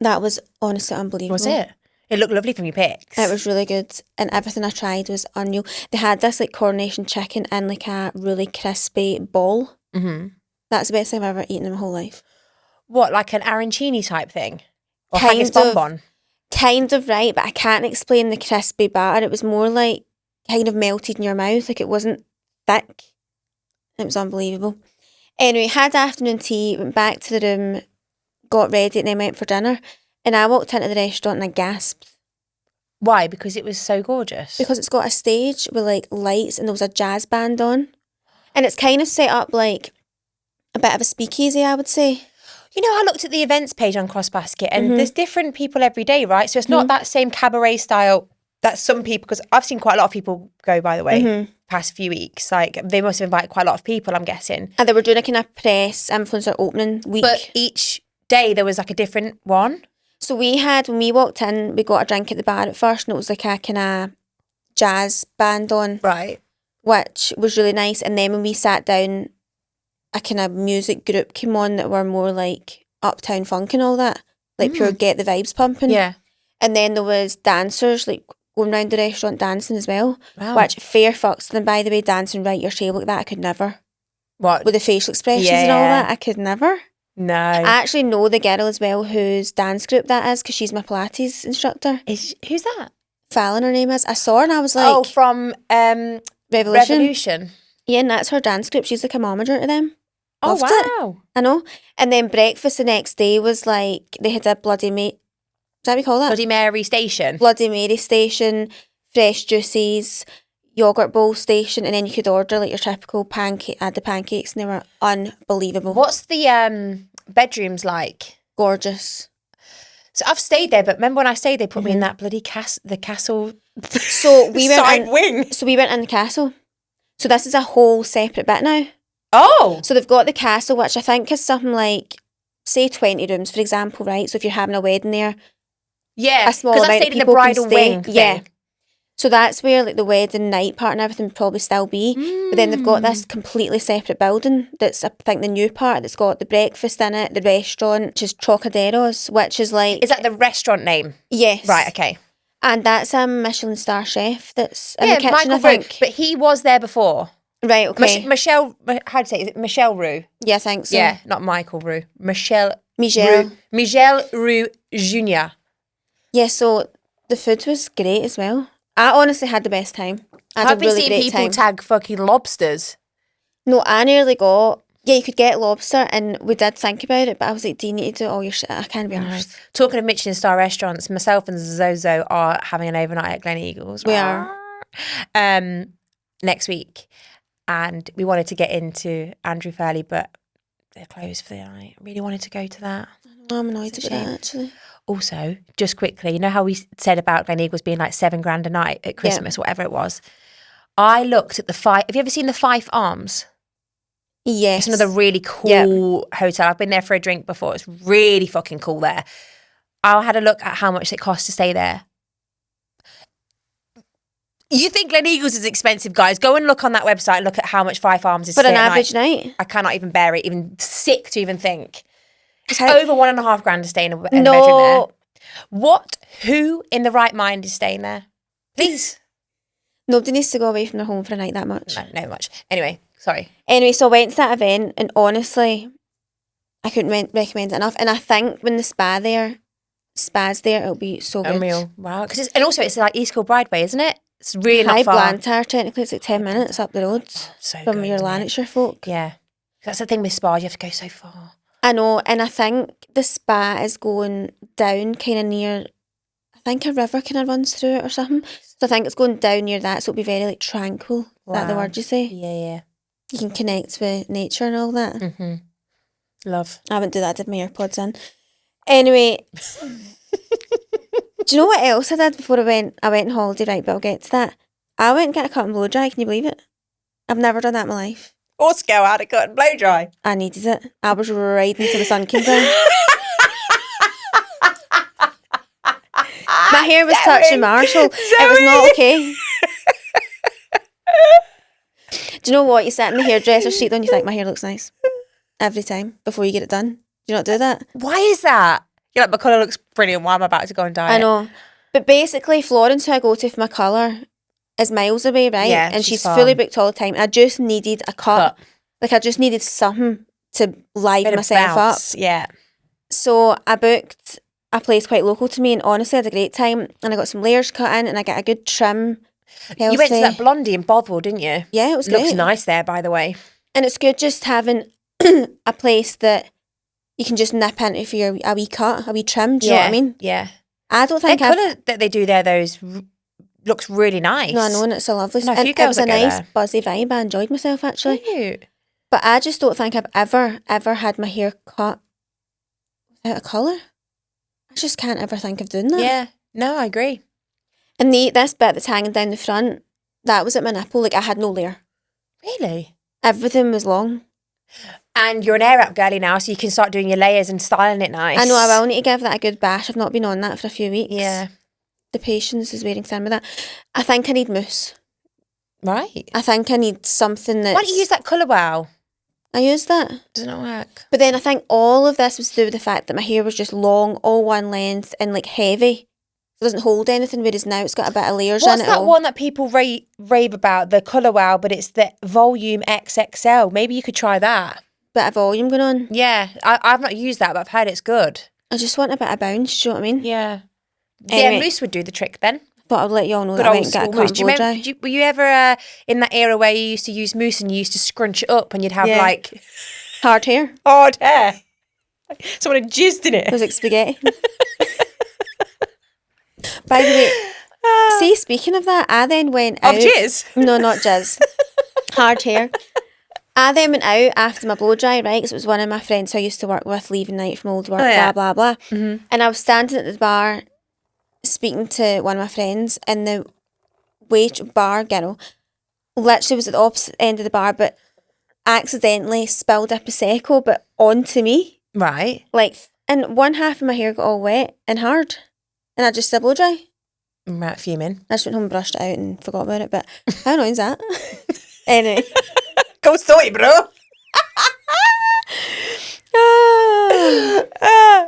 That was honestly unbelievable. Was it? It looked lovely from your pics. It was really good, and everything I tried was unreal. They had this like coronation chicken in like a really crispy ball. Mm-hmm. That's the best thing I've ever eaten in my whole life. What, like an arancini type thing? Or Kind haggis of. bonbon? Kind of, right, but I can't explain the crispy batter. It was more like kind of melted in your mouth, like it wasn't thick. It was unbelievable. Anyway, had afternoon tea, went back to the room, got ready, and then went for dinner. And I walked into the restaurant and I gasped. Why? Because it was so gorgeous. Because it's got a stage with like lights and there was a jazz band on. And it's kind of set up like a bit of a speakeasy, I would say. You know, I looked at the events page on CrossBasket and Mhm. there's different people every day, right? So it's not that same cabaret style that some people, because I've seen quite a lot of people go, by the way, past few weeks. Like, they must have invited quite a lot of people, I'm guessing. And they were doing a kind of press influencer opening week. But each day there was like a different one. So we had, when we walked in, we got a drink at the bar at first and it was like a kind of jazz band on, Right. which was really nice. And then when we sat down, a kind of music group came on that were more like Uptown Funk and all that. Like pure get the vibes pumping. Yeah. And then there was dancers like going around the restaurant dancing as well. Wow. Which fair fucks to them, by the way, dancing right your shape like that, I could never. What? With the facial expressions and all Yeah. that, I could never. No. I actually know the girl as well whose dance group that is because she's my Pilates instructor. Who's that? Fallon, her name is. I saw her and I was like, Oh, from Revolution. Revolution. Yeah, and that's her dance group. She's like a momager to them. Oh, Loved it. wow. I know. And then breakfast the next day was like, they had a Bloody Mary. Is that what we call that? Bloody Mary Station. Bloody Mary station, fresh juices, yogurt bowl station, and then you could order like your typical pancake, add the pancakes, and they were unbelievable. What's the bedrooms like? Gorgeous. So I've stayed there, but remember when I stayed, they put me in that bloody the castle So we went side in, wing. So we went in the castle. So this is a whole separate bit now. Oh, So they've got the castle, which I think is something like, say 20 rooms, for example, right? So if you're having a wedding there, yeah. a small Because I amount of stayed in the people can bridal stay. wing thing. Yeah. So that's where like the wedding night part and everything would probably still be. But then they've got this completely separate building that's, I think, the new part that's got the breakfast in it, the restaurant, which is Trocaderos, which is like... Is that the restaurant name? Yes. Right, okay. And that's a Michelin star chef that's in the kitchen, Michael I think. Roux. But he was there before. Right, okay. Michelle, how do you say it? Is it Michelle Roux? Yeah, I think so. Yeah, not Michael Roux. Michelle Michelle. Roux. Michelle Roux Jr. Yeah, so the food was great as well. I honestly had the best time. I had I've a been really seeing great people time. tag fucking lobsters. No, I nearly got. Yeah, you could get lobster, and we did think about it, but I was like, do you need to do all your shit? I can't be arsed. Talking of Michelin star restaurants, myself and Zozo are having an overnight at Glen Eagles. We are. Next week. And we wanted to get into Andrew Fairley, but they're closed for the night. Really wanted to go to that. I'm annoyed It's a about that, shame. actually. Also, just quickly, you know how we said about Glen Eagles being like $7,000 a night at Christmas, whatever it was? I looked at the Fife. Have you ever seen the Fife Arms? Yes. It's another really cool hotel. I've been there for a drink before. It's really fucking cool there. I had a look at how much it costs to stay there. You think Glen Eagles is expensive, guys? Go and look on that website. Look at how much Fife Arms is For to an stay at average night? I cannot even bear it. Even sick to even think. It's over $1,500 to stay in a bedroom there. No. Who in the right mind is staying there? Please. Nobody needs to go away from their home for a night that much. No much. Anyway, sorry. Anyway, so I went to that event, and honestly, I couldn't recommend it enough. And I think when the spa's there, it'll be so good. Unreal. Wow. And also it's like East Kilbride Way, isn't it? It's really High not far. Blantyre, technically, it's like 10 minutes up the road So from good, your isn't it? Lanarkshire folk. Yeah. That's the thing with spas, you have to go so far. I know, and I think the spa is going down kind of near, I think a river kind of runs through it or something. So I think it's going down near that, so it'll be very like tranquil. Is that the Wow. word you say? Yeah. You can connect with nature and all that. Mm-hmm. Love. I wouldn't do that, I did my AirPods in. Anyway, do you know what else I did before I went on holiday, right, but I'll get to that. I went and got a cut and blow dry, can you believe it? I've never done that in my life. Oscar had a cut and blow dry. I needed it. I was riding till the sun came down. My hair was touching Marshall. It was not okay. Do you know what? You sit in the hairdresser seat and you think my hair looks nice. Every time before you get it done. Do you not do that? Why is that? You're like, my colour looks brilliant. Why am I about to go and dye it? I know. But basically, Florence, who I go to for my colour, is miles away, right? Yeah, and she's she's far. fully booked all the time. I just needed a cut. Like, I just needed something to liven Bit of myself bounce. up. Yeah. So I booked a place quite local to me, and honestly, I had a great time. And I got some layers cut in, and I got a good trim. You went to that Blondie in Bothwell, didn't you? Yeah, it was Looks great. nice there, by the way. And it's good just having a place that you can just nip into for a wee cut, a wee trim. Do you know what I mean? Yeah. I don't The think colour that they do there, looks really nice. No, I know, and it's a lovely. I know a And few it girls was a that go nice there. buzzy vibe. I enjoyed myself actually. Cute. But I just don't think I've ever had my hair cut without a colour. I just can't ever think of doing that. Yeah. No, I agree. And this bit that's hanging down the front, that was at my nipple. Like, I had no layer. Really? Everything was long. And you're an air up girly now, so you can start doing your layers and styling it nice. I know I will need to give that a good bash. I've not been on that for a few weeks. Yeah. The patience is wearing thin with that. I think I need mousse. Right. I think I need something that's... Why don't you use that colour wow? I used that. Does it not work? But then I think all of this was to do with the fact that my hair was just long, all one length, and like heavy. It doesn't hold anything, whereas now it's got a bit of layers What's in it. that all. one that people rave about, the colour wow, but it's the volume XXL? Maybe you could try that. Bit of volume going on. Yeah, I've not used that, but I've heard it's good. I just want a bit of bounce, do you know what I mean? Yeah. Anyway. Yeah, mousse would do the trick then. But I'll let you all know Good that I old went and got a school cut mousse. and Do you blow remember, dry. were you ever in that era where you used to use mousse and you used to scrunch it up and you'd have Yeah. like Hard hair. hard hair? Someone had jizzed in It it. was like spaghetti. By the way, see, speaking of that, I then went out. Of jizz? No, not jizz. Hard hair. I then went out after my blow dry, right? Because it was one of my friends who I used to work with leaving night from old work, Oh, yeah. blah, blah, blah. Mm-hmm. And I was standing at the bar speaking to one of my friends, and the bar girl literally was at the opposite end of the bar, but accidentally spilled a Prosecco, but onto me. Right. Like, and one half of my hair got all wet and hard. And I just did blow dry. Right, fuming. I just went home and brushed it out and forgot about it, but how annoying is that? Anyway. Go story, bro.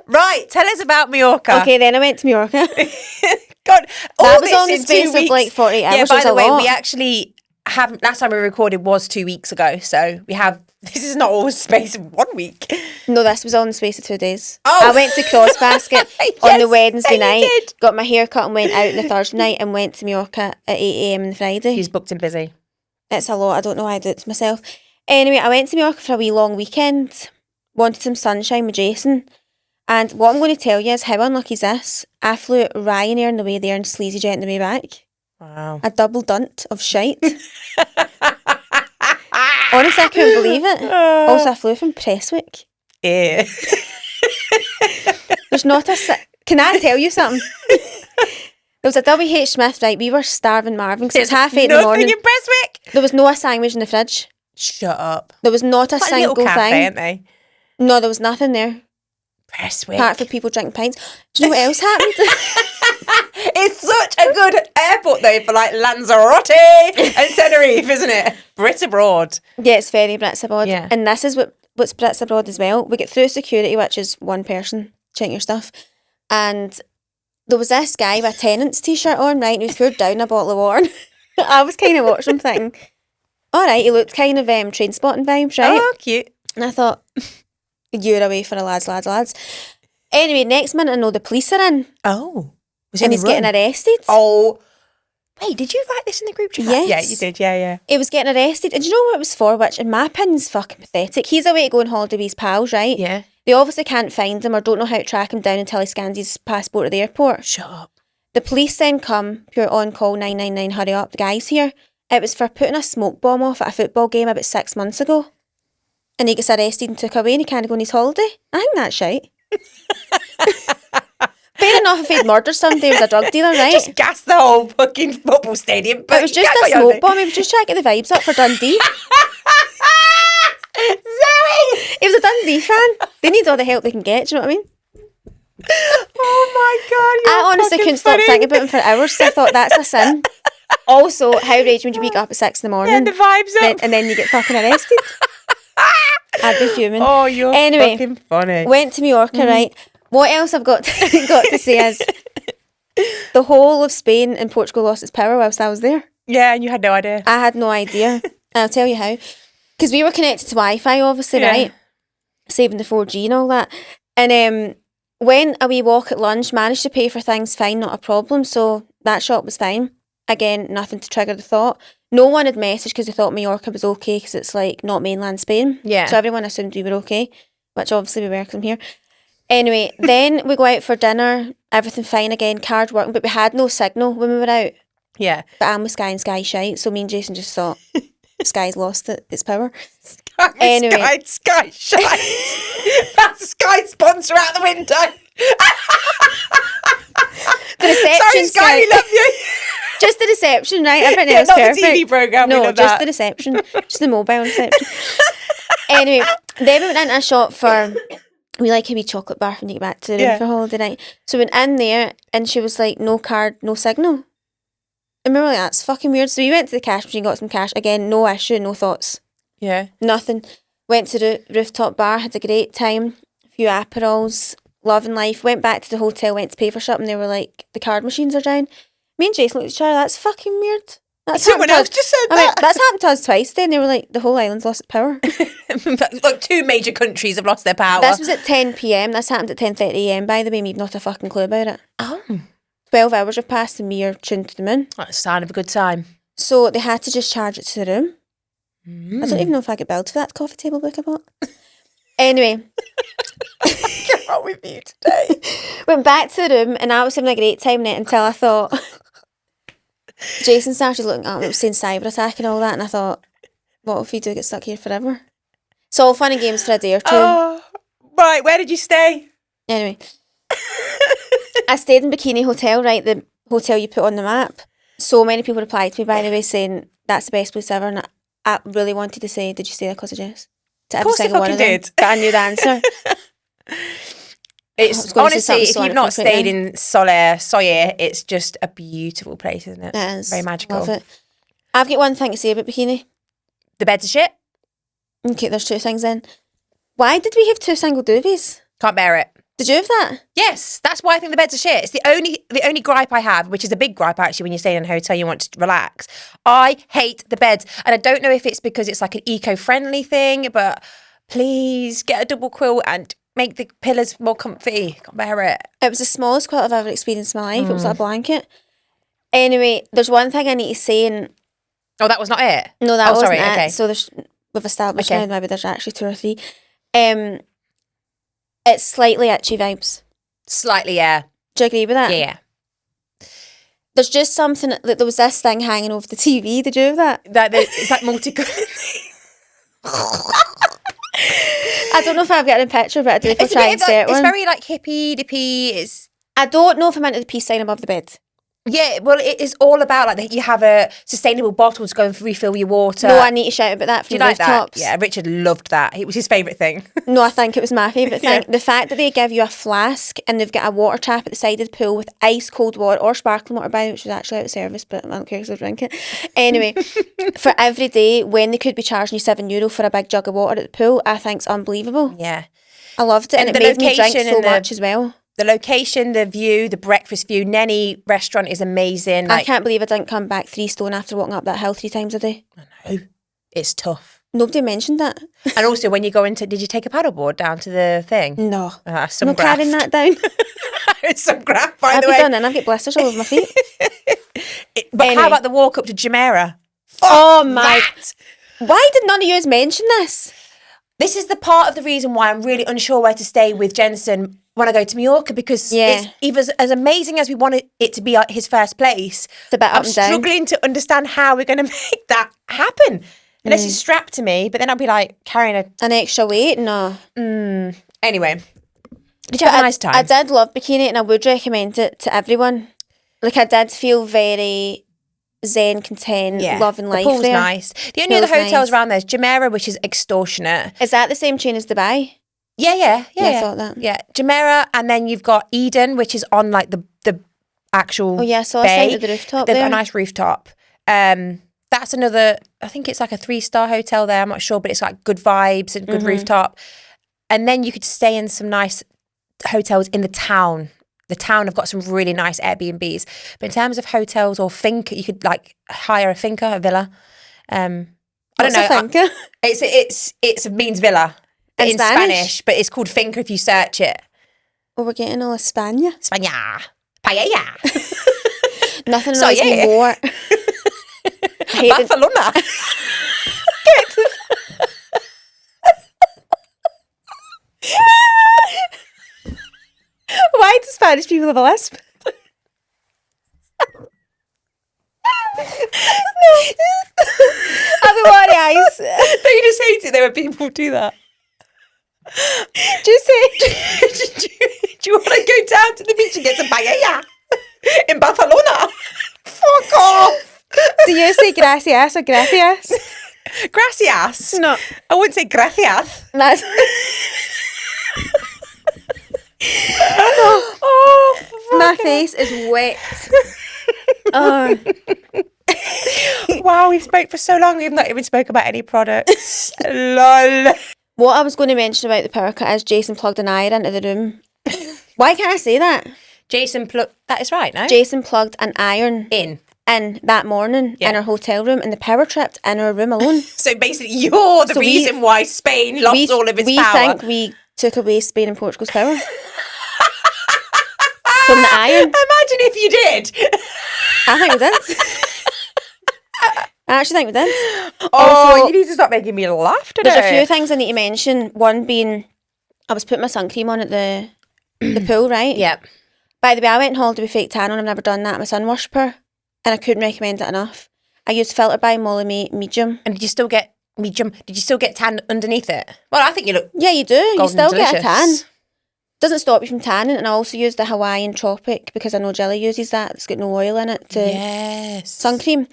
Right, tell us about Mallorca. Okay, then I went to Mallorca. God, all That was this on the in 2 space of weeks. like 48 hours. Yeah, by was the a way, lot. we actually haven't. Last time we recorded was 2 weeks ago, so we have This is not all space in 1 week. No, this was all in the space of 2 days. Oh. I went to Crossbasket on the Yes, Wednesday yeah, you night, did. got my hair cut and went out on the Thursday night and went to Mallorca at 8 a.m. on the Friday. He's booked and busy. It's a lot. I don't know why I do it to myself. Anyway, I went to Mallorca for a wee long weekend. Wanted some sunshine with Jason. And what I'm going to tell you is how unlucky is this. I flew Ryanair on the way there and Sleazy Jet on the way back. Wow. A double dunt of shite. Honestly, I couldn't believe it. Also, I flew from Prestwick. Yeah. There's not a... Can I tell you something? There was a WH Smith, right? We were starving Marvin because it was 8:30 in the morning. Nothing in Prestwick. There was no a sandwich in the fridge. Shut up. There was not a Quite a single little cafe, thing. aren't they? No, there was nothing there. Prestwick. Apart for people drinking pints. Do you know what else happened? It's such a good airport though for like Lanzarote and Tenerife, isn't it? Brits abroad. Yeah, it's very Brits abroad. Yeah. And this is what's Brits abroad as well. We get through security, which is one person checking your stuff. And there was this guy with a Tenants t-shirt on, right? And he was poured down a bottle of water. I was kind of watching him thinking, all right, he looked kind of train spotting vibes, right? Oh, cute. And I thought, you're away for a lads. Anyway, next minute I know the police are in. Oh. Was he And on he's the run? getting arrested. Oh. Wait, did you write this in the group chat? Yes. Yeah, you did. Yeah. He was getting arrested. And do you know what it was for? Which, in my opinion, is fucking pathetic. He's away to go on holiday with his pals, right? Yeah. They obviously can't find him or don't know how to track him down until he scans his passport at the airport. Shut up. The police then come, pure on call 999, hurry up, the guy's here. It was for putting a smoke bomb off at a football game about 6 months ago. And he gets arrested and took away and he can't go on his holiday. I think that's shite. Fair enough if he'd murdered somebody, he was a drug dealer, right? Just gas the whole fucking football stadium. But It was just a smoke bomb. He was just trying to get the vibes up for Dundee. Zoe! He was a Dundee fan. They need all the help they can get, do you know what I mean? Oh my god! I honestly couldn't stop thinking about him for hours. So I thought that's a sin. Also, how raging would you wake up at 6 in the morning the vibes up. and then you get fucking arrested? I'd be fuming. Oh, you're Anyway, fucking funny. Went to Mallorca, right? What else I've got to say is the whole of Spain and Portugal lost its power whilst I was there. Yeah, and you had no idea. I had no idea. And I'll tell you how. Because we were connected to Wi-Fi, obviously, Yeah. right? Saving the 4G and all that. And went a wee walk at lunch, managed to pay for things fine, not a problem. So that shop was fine. Again, nothing to trigger the thought. No one had messaged because they thought Mallorca was okay because it's like not mainland Spain. Yeah. So everyone assumed we were okay, which obviously we were because I'm here. Anyway, then we go out for dinner, everything fine again, card working, but we had no signal when we were out. Yeah. But I'm with Sky and Sky shite, so me and Jason just thought Sky's lost its power. Anyway. Sky shite. That's Sky sponsor out the window. The reception, Sorry, Sky, we love you. Just the reception, right? Everything Yeah, else not perfect. the TV programme, we No, love just that. the reception. Just the mobile reception. Anyway, then we went into a shop for... We like a wee chocolate bar when you get back to the room Yeah. for holiday night. So we went in there and she was like, no card, no signal. And we were like, that's fucking weird. So we went to the cash machine, got some cash. Again, no issue, no thoughts. Yeah. Nothing. Went to the rooftop bar, had a great time. A few Aperols, loving life. Went back to the hotel, went to pay for something. They were like, the card machines are down. Me and Jason looked at each other, that's fucking weird. That's Someone happened to else just said I went, that. that's happened to us twice then. They were like, the whole island's lost its power. Like 2 major countries have lost their power. This was at 10 p.m. This happened at 10:30 a.m. by the way, we've not a fucking clue about it. Oh, 12 hours have passed and we are tuned to the moon. that's a sign of a good time. So they had to just charge it to the room. I don't even know if I get billed for that coffee table book I bought. Anyway, What's wrong with you today? went back to the room and I was having a great time in it until I thought... Jason started looking at me, saying cyber attack and all that, and I thought, what if we do get stuck here forever? It's all fun and games for a day or two. Oh, right. Where did you stay? Anyway, I stayed in Bikini Hotel, right? The hotel you put on the map. So many people replied to me, by the way, saying that's the best place ever. And I really wanted to say, did you stay there because of Jess? To every course I single one fucking of them. did. But I knew the answer. I was It's going to say honestly, something if you've so not stayed inappropriate in Soyer, it's just a beautiful place, isn't it? then. It is. Very magical. Love it. I've got one thing to say about Bikini. The beds are shit. Okay, there's two things then. Why did we have two single duvets? Can't bear it. Did you have that? Yes, that's why I think the beds are shit. It's the only gripe I have, which is a big gripe actually when you're staying in a hotel, you want to relax. I hate the beds. And I don't know if it's because it's like an eco-friendly thing, but please get a double quilt and make the pillows more comfy. Can't bear it. It was the smallest quilt I've ever experienced in my life. It was like a blanket. Anyway, there's one thing I need to say, and Oh, that was not it? no, that wasn't sorry, it. okay. So we've established Okay. now maybe there's actually 2 or 3. It's slightly itchy vibes. Slightly, yeah. Do you agree with that? Yeah. There's just something, like, there was this thing hanging over the TV. Did you have that? It's like multicoloured. I don't know if I'm getting a picture, but I do if I try and set it's one. very like hippie dippy. I don't know if I'm into the peace sign above the bed. Yeah, well, it is all about like that you have a sustainable bottle to go and refill your water. No, I need to shout about that Do from you the like that? rooftops. Yeah, Richard loved that. It was his favourite thing. No, I think it was my favourite thing. Yeah. The fact that they give you a flask and they've got a water tap at the side of the pool with ice cold water or sparkling water by, which is actually out of service, but I don't care because I drink it. Anyway, for every day when they could be charging you €7 for a big jug of water at the pool, I think it's unbelievable. Yeah. I loved it, and And it the made me drink location so and the- much as well. The location, the view, the breakfast view. Nenny restaurant is amazing. I can't believe I didn't come back 3 stone after walking up that hill 3 times a day. Oh, it's tough. Nobody mentioned that. And also, when you go into, did you take a paddleboard down to the thing? No. Some I'm not carrying that down. It's some graft, by I'd the be way. done then. I've got blisters all over my feet. But Anyway. how about the walk up to Jumeirah? Oh my. That. Why did none of you mention this? This is the part of the reason why I'm really unsure where to stay with Jensen when I go to Mallorca, because it's even as amazing as we want it to be his first place. It's a bit up I'm and down. struggling to understand how we're going to make that happen. Unless he's strapped to me, but then I'll be like carrying a... An extra weight? No. Anyway, did you have a nice time? I did love Bikini and I would recommend it to everyone. Like, I did feel very zen, content, loving life the pool's there. nice. The only other Pool's hotels nice. around there is Jumeirah, which is extortionate. Is that the same chain as Dubai? Yeah. I thought that. Yeah, Jumeirah, and then you've got Eden, which is on like the actual Oh yeah, so I bay. saw the rooftop They've got there. a nice rooftop. That's another, I think it's like a 3-star hotel there, I'm not sure, but it's like good vibes and good Mm-hmm. rooftop. And then you could stay in some nice hotels in the town. The town have got some really nice Airbnbs. But in terms of hotels or finca, you could like hire a finca, a villa. I don't What's know. a finca? It means villa In in Spanish, but it's called finca if you search it. Oh, we're getting all España. España. Paella. Nothing So, annoys me yeah. more. I hate the- Barcelona. Why do Spanish people have a lisp? I've been watering eyes. Don't you just hate it though when people do that? Just say. Do you want to go down to the beach and get some paella in Barcelona? Fuck off. Do you say gracias or gracias? Gracias. No. I wouldn't say gracias. That's... Oh, My face is wet. Oh. wow, we've spoke for so long. We've not even spoke about any products. Lol. What I was going to mention about the power cut is Jason plugged an iron into the room. Why can't I say that? Jason that is right, no? Jason plugged an iron in that morning in our hotel room and the power tripped in our room alone. So basically, you're the So reason why Spain lost all of its we power. think we took away Spain and Portugal's power. From the iron. Imagine if you did. I think we did. I actually think we did. Oh, Also, you need to stop making me laugh today. there's a few things I need to mention. One being, I was putting my sun cream on at the pool, right? Yep. By the way, I went on holiday with fake tan on. I've never done that. I'm a sun worshipper. And I couldn't recommend it enough. I used Filter by Molly Medium. And did you still get medium? Did you still get tan underneath it? Well, I think you look. Yeah, you do. You Golden still get a tan. delicious. Doesn't stop you from tanning. And I also used the Hawaiian Tropic because I know Jilly uses that. It's got no oil in it to Yes. sun cream.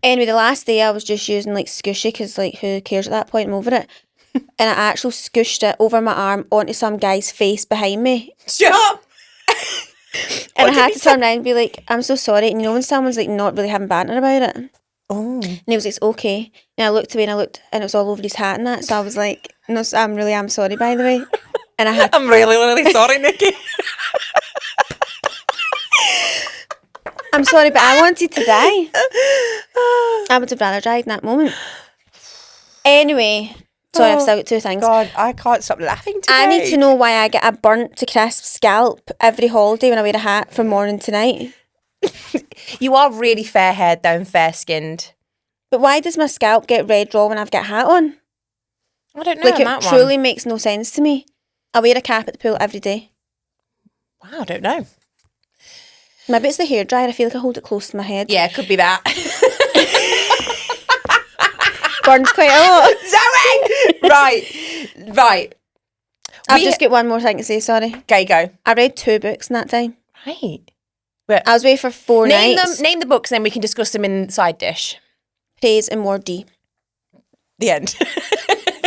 Anyway, the last day I was just using like Scooshy because like who cares at that point? I'm over it. And I actually scooshed it over my arm onto some guy's face behind me. Shut up. And I did had he to turn around and be like, I'm so sorry. And you know when someone's like not really having banter about it? Oh. And he was like, it's okay. And I looked away and it was all over his hat and that. So I was like, no, I'm sorry, by the way. And I had I'm really, really sorry, Nikki. I'm sorry, but I wanted to die. I would have rather died in that moment. Anyway, sorry, I've still got two things. God, I can't stop laughing today. I need to know why I get a burnt to crisp scalp every holiday when I wear a hat from morning to night. You are really fair-haired though and fair-skinned. But why does my scalp get red raw when I've got a hat on? I don't know Like, on it that truly one. makes no sense to me. I wear a cap at the pool every day. Wow, I don't know. Maybe it's the hairdryer. I feel like I hold it close to my head. Yeah, it could be that. Burns quite a lot. Zoe! Right. I've just got one more thing to say, sorry. Okay, go. I read 2 books in that time. Right. I was away for 4 nights. Name the books and then we can discuss them in side dish. Praise and More D. The end.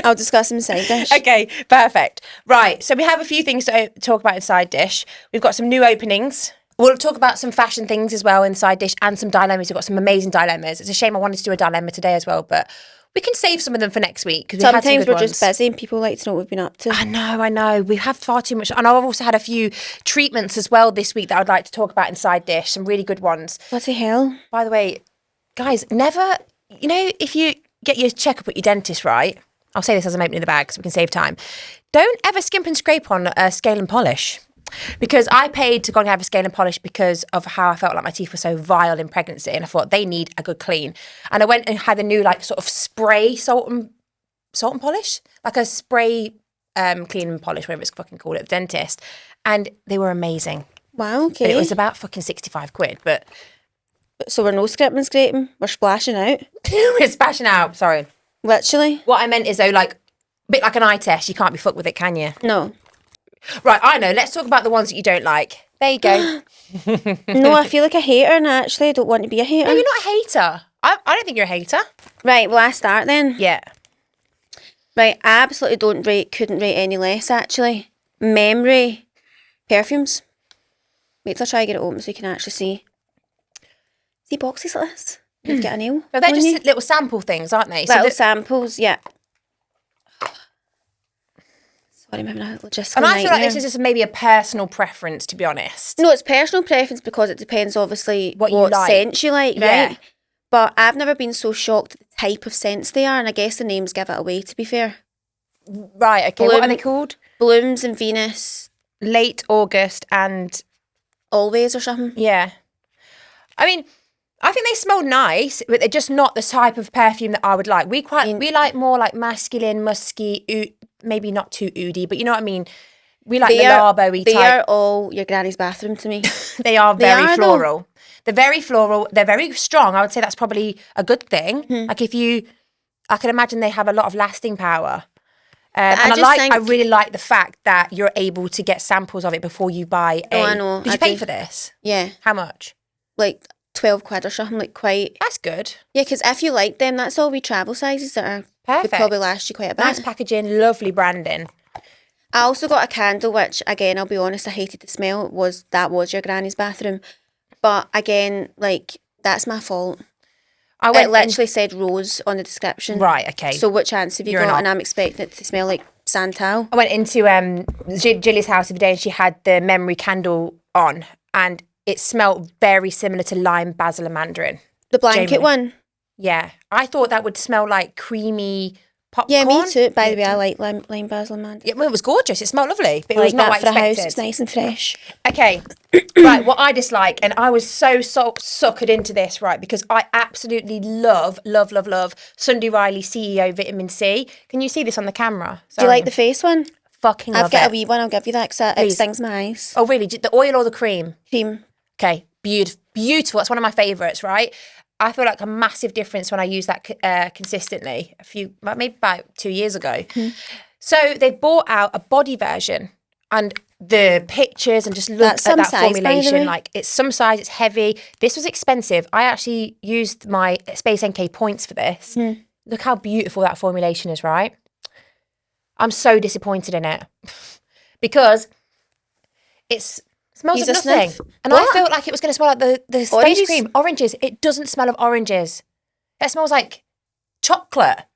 I'll discuss them in side dish. Okay, perfect. Right, so we have a few things to talk about in side dish. We've got some new openings. We'll talk about some fashion things as well in side dish and some dilemmas. We've got some amazing dilemmas. It's a shame I wanted to do a dilemma today as well, but we can save some of them for next week. Sometimes we're just busy and people like to know what we've been up to. I know. We have far too much. And I've also had a few treatments as well this week that I'd like to talk about in side dish. Some really good ones. Bloody hell. By the way, guys, never, if you get your checkup at your dentist, right? I'll say this as I'm opening the bag so we can save time. Don't ever skimp and scrape on scale and polish. Because I paid to go and have a scale and polish because of how I felt like my teeth were so vile in pregnancy, and I thought they need a good clean. And I went and had a new sort of spray salt and polish, like a spray clean and polish, whatever it's fucking called at the dentist, and they were amazing. Wow, okay. But it was about fucking 65 quid, but so we're no scripting and scraping, we're splashing out. we're splashing out. Sorry, literally. What I meant is though, a bit like an eye test, you can't be fucked with it, can you? No. Right, I know. Let's talk about the ones that you don't like. There you go. No, I feel like a hater and I actually don't want to be a hater. No, you're not a hater. I don't think you're a hater. Right, well, I start then. Yeah. Right, I absolutely couldn't rate any less, actually. Memory perfumes. Wait till I try to get it open so you can actually see. See boxes like this? You'd get a nail. No, they're on just you. little sample things, aren't they? Little samples, yeah. Sorry, I'm having a logistical And I feel like nightmare. this is just maybe a personal preference, to be honest. No, it's personal preference because it depends, obviously, What you like. scents you like, Yeah. right? But I've never been so shocked at the type of scents they are, and I guess the names give it away, to be fair. Right, okay. What are they called? Blooms and Venus. Late August and... Always or something. Yeah. I mean, I think they smell nice, but they're just not the type of perfume that I would like. We like more like masculine, musky, maybe not too oody, but you know what I mean? We like the Labo-y type. They are all your granny's bathroom to me. They are very floral. Though. They're very floral. They're very strong. I would say that's probably a good thing. Like I can imagine they have a lot of lasting power. And I really like the fact that you're able to get samples of it before you buy a... Oh, I know. Did you pay for this? Yeah. How much? Like 12 quid or something, like quite... That's good. Yeah, because if you like them, that's all we travel sizes that are... Perfect. Would probably last you quite a bit. Nice packaging, lovely branding. I also got a candle, which, again, I'll be honest, I hated the smell. That was your granny's bathroom. But, again, that's my fault. It literally said rose on the description. Right, okay. So which chance have you got? And I'm expecting it to smell like Santal. I went into Jilly's house the other day and she had the memory candle on and it smelled very similar to lime, basil and mandarin. The blanket one? Yeah. I thought that would smell like creamy popcorn. Yeah, me too. By the way, I like lime, basil and mandarin. Yeah, well, it was gorgeous. It smelled lovely. But it I was like not that what for I a house. expected. It's nice and fresh. Okay. Right, what I dislike, and I was so suckered into this, right, because I absolutely love Sunday Riley CEO Vitamin C. Can you see this on the camera? Do you like the face one? Fucking love I've got it. a wee one. I'll give you that because it stings my eyes. Oh, really? The oil or the cream? Cream. Okay, beautiful. That's one of my favourites, right? I feel like a massive difference when I use that consistently. Maybe about 2 years ago. So they bought out a body version, and the pictures and just look at that size, formulation. Like it's some size, it's heavy. This was expensive. I actually used my Space NK points for this. Look how beautiful that formulation is, right? I'm so disappointed in it because it smells of nothing. And I felt like it was going to smell like the space cream. Oranges. It doesn't smell of oranges. It smells like chocolate.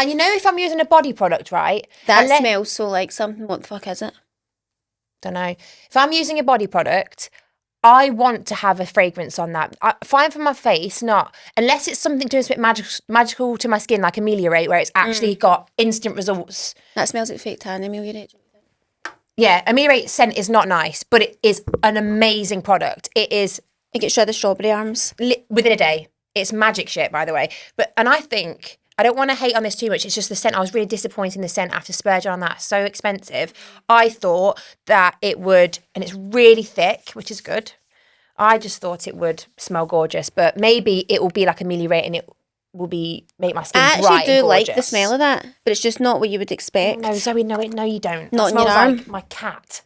And you know, if I'm using a body product, right? That smells so like something. What the fuck is it? Don't know. If I'm using a body product, I want to have a fragrance on that. Fine for my face, not unless it's something doing a bit magical to my skin, like Ameliorate, where it's actually got instant results. That smells like fake tan, Ameliorate. Yeah, Ameliorate scent is not nice, but it is an amazing product. It gets rid of strawberry arms within a day. It's magic shit, by the way. And I think, I don't want to hate on this too much. It's just the scent. I was really disappointed in the scent after splurging on that. So expensive. I thought that it would, and it's really thick, which is good. I just thought it would smell gorgeous, but maybe it will be like Ameliorate and it will make my skin bright and gorgeous. I actually do like the smell of that, but it's just not what you would expect. Oh, no, Zoe, no, you don't. Not in your arm. Like my cat.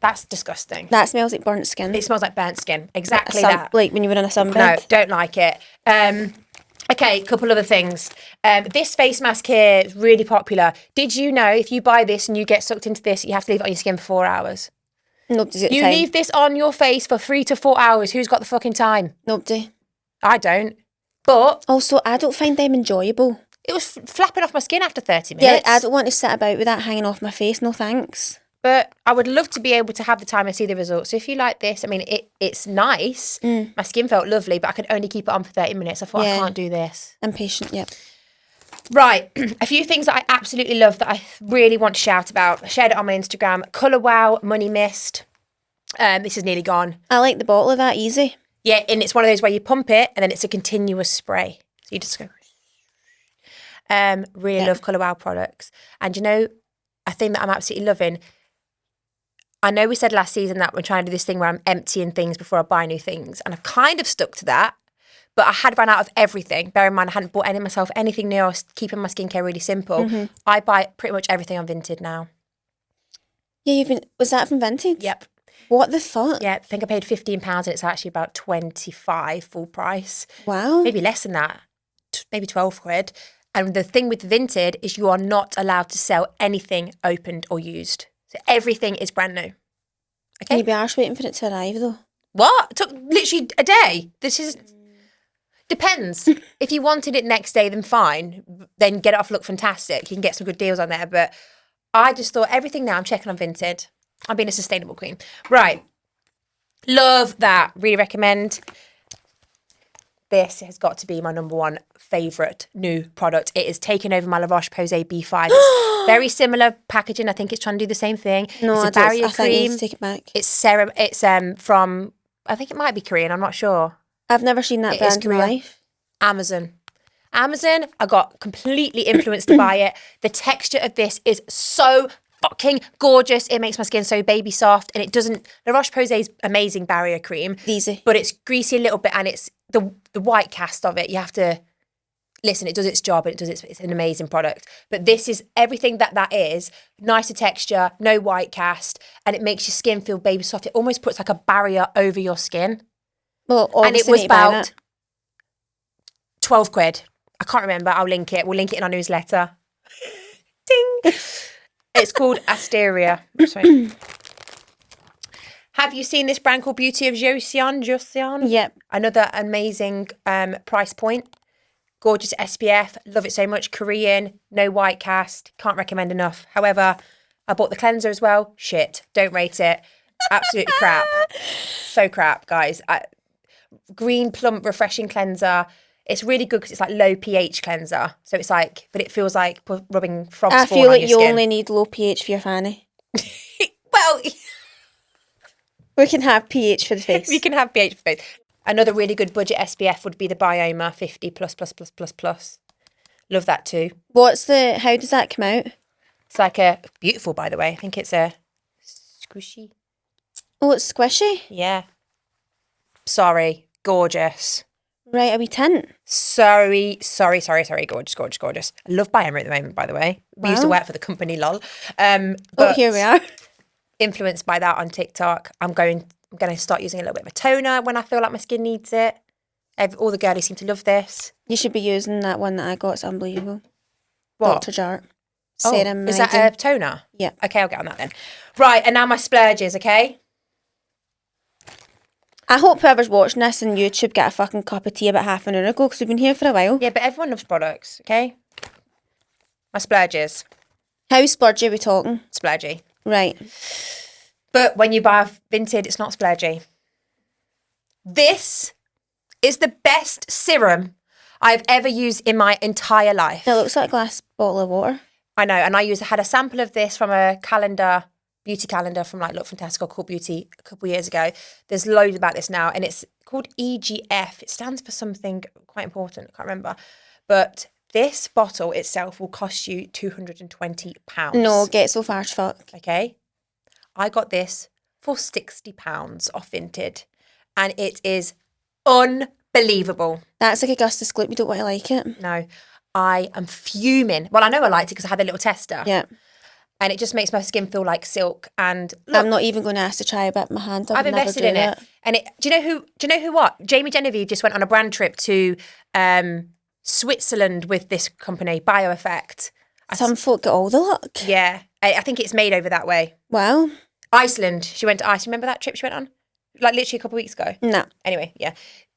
That's disgusting. That smells like burnt skin. It smells like burnt skin. Exactly that. Like when you were in a sunbed. No, don't like it. Okay, a couple other things. This face mask here is really popular. Did you know if you buy this and you get sucked into this, you have to leave it on your skin for 4 hours? Nobody's got the time. You leave this on your face for 3 to 4 hours. Who's got the fucking time? Nobody. I don't. But also, I don't find them enjoyable. It was flapping off my skin after 30 minutes. Yeah, like, I don't want to sit about with that hanging off my face. No thanks. But I would love to be able to have the time and see the results. So if you like this, I mean, it's nice. My skin felt lovely, but I could only keep it on for 30 minutes. I thought, I can't do this. I'm patient, yeah. Right. A few things that I absolutely love that I really want to shout about. I shared it on my Instagram. Colour Wow Money Mist. This is nearly gone. I like the bottle of that, easy. Yeah, and it's one of those where you pump it and then it's a continuous spray. So you just go. Really love Colour Wow products. And you know, a thing that I'm absolutely loving, I know we said last season that we're trying to do this thing where I'm emptying things before I buy new things. And I've kind of stuck to that. But I had run out of everything. Bear in mind, I hadn't bought myself anything new. I was keeping my skincare really simple. Mm-hmm. I buy pretty much everything on Vinted now. Yeah, was that from Vinted? Yep. What the fuck? Yeah, I think I paid £15 and it's actually about 25 full price. Wow. Maybe less than that. Maybe 12 quid. And the thing with Vinted is you are not allowed to sell anything opened or used. So everything is brand new. Okay. You'd be arse waiting for it to arrive though. What? It took literally a day. This is... Depends. If you wanted it next day, then fine. Then get it off Look Fantastic. You can get some good deals on there. But I just thought everything now I'm checking on Vinted. I'm being a sustainable queen. Right. Love that. Really recommend. This has got to be my number one favourite new product. It is taking over my La Roche-Posay B5. It's very similar packaging. I think it's trying to do the same thing. No, it's a barrier cream. I need to take it back. It's from, I think it might be Korean. I'm not sure. I've never seen that brand in my life. Amazon. I got completely influenced to buy it. The texture of this is so fucking gorgeous. It makes my skin so baby soft, and it doesn't. La Roche-Posay's amazing barrier cream. Easy. But it's greasy a little bit, and it's the white cast of it. You have to listen. It does its job, and it's an amazing product. But this is everything that is. Nicer texture, no white cast, and it makes your skin feel baby soft. It almost puts like a barrier over your skin. Well, and it was about 12 quid. I can't remember. I'll link it. We'll link it in our newsletter. Ding. It's called Asteria. Sorry. Have you seen this brand called Beauty of Joseon? Yep. Another amazing price point. Gorgeous SPF. Love it so much. Korean. No white cast. Can't recommend enough. However, I bought the cleanser as well. Shit. Don't rate it. Absolutely crap. So crap, guys. Green plump refreshing cleanser. It's really good because it's like low pH cleanser. So it's like, but it feels like rubbing frog spawn on your skin. I feel like you only need low pH for your fanny. Well, we can have pH for the face. We can have pH for the face. Another really good budget SPF would be the Bioma 50 plus. Love that too. How does that come out? It's like beautiful, by the way. I think it's a squishy. Oh, it's squishy? Yeah. Sorry. Gorgeous. Right, a wee tint. Sorry. Gorgeous. I love Bioma at the moment, by the way. We used to work for the company, lol. But here we are. Influenced by that on TikTok. I'm going to start using a little bit of a toner when I feel like my skin needs it. All the girlies seem to love this. You should be using that one that I got. It's unbelievable. What? Dr. Jart. Serum. Is that a toner? Yeah. Okay, I'll get on that then. Right, and now my splurges, okay? I hope whoever's watching this on YouTube get a fucking cup of tea about half an hour ago because we've been here for a while. Yeah, but everyone loves products, okay? My splurges. How splurgy are we talking? Splurgy. Right. But when you buy a Vinted, it's not splurgy. This is the best serum I've ever used in my entire life. It looks like a glass bottle of water. I know, and I had a sample of this from a beauty calendar from like Look from Tesco called Beauty a couple of years ago. There's loads about this now, and it's called EGF. It stands for something quite important. I can't remember. But this bottle itself will cost you £220. No, get so far as fuck. Okay. I got this for £60 off Vinted, and it is unbelievable. That's like Augustus Gloop. You don't want to like it. No, I am fuming. Well, I know I liked it because I had the little tester. Yeah. And it just makes my skin feel like silk. And look, I'm not even going to ask to try a bit my hand. I've invested in it. And do you know who what? Jamie Genevieve just went on a brand trip to Switzerland with this company, BioEffect. Some folk get all the luck. Yeah. I think it's made over that way. Wow. Iceland. She went to Iceland. Remember that trip she went on? Like literally a couple of weeks ago. No. Anyway, yeah.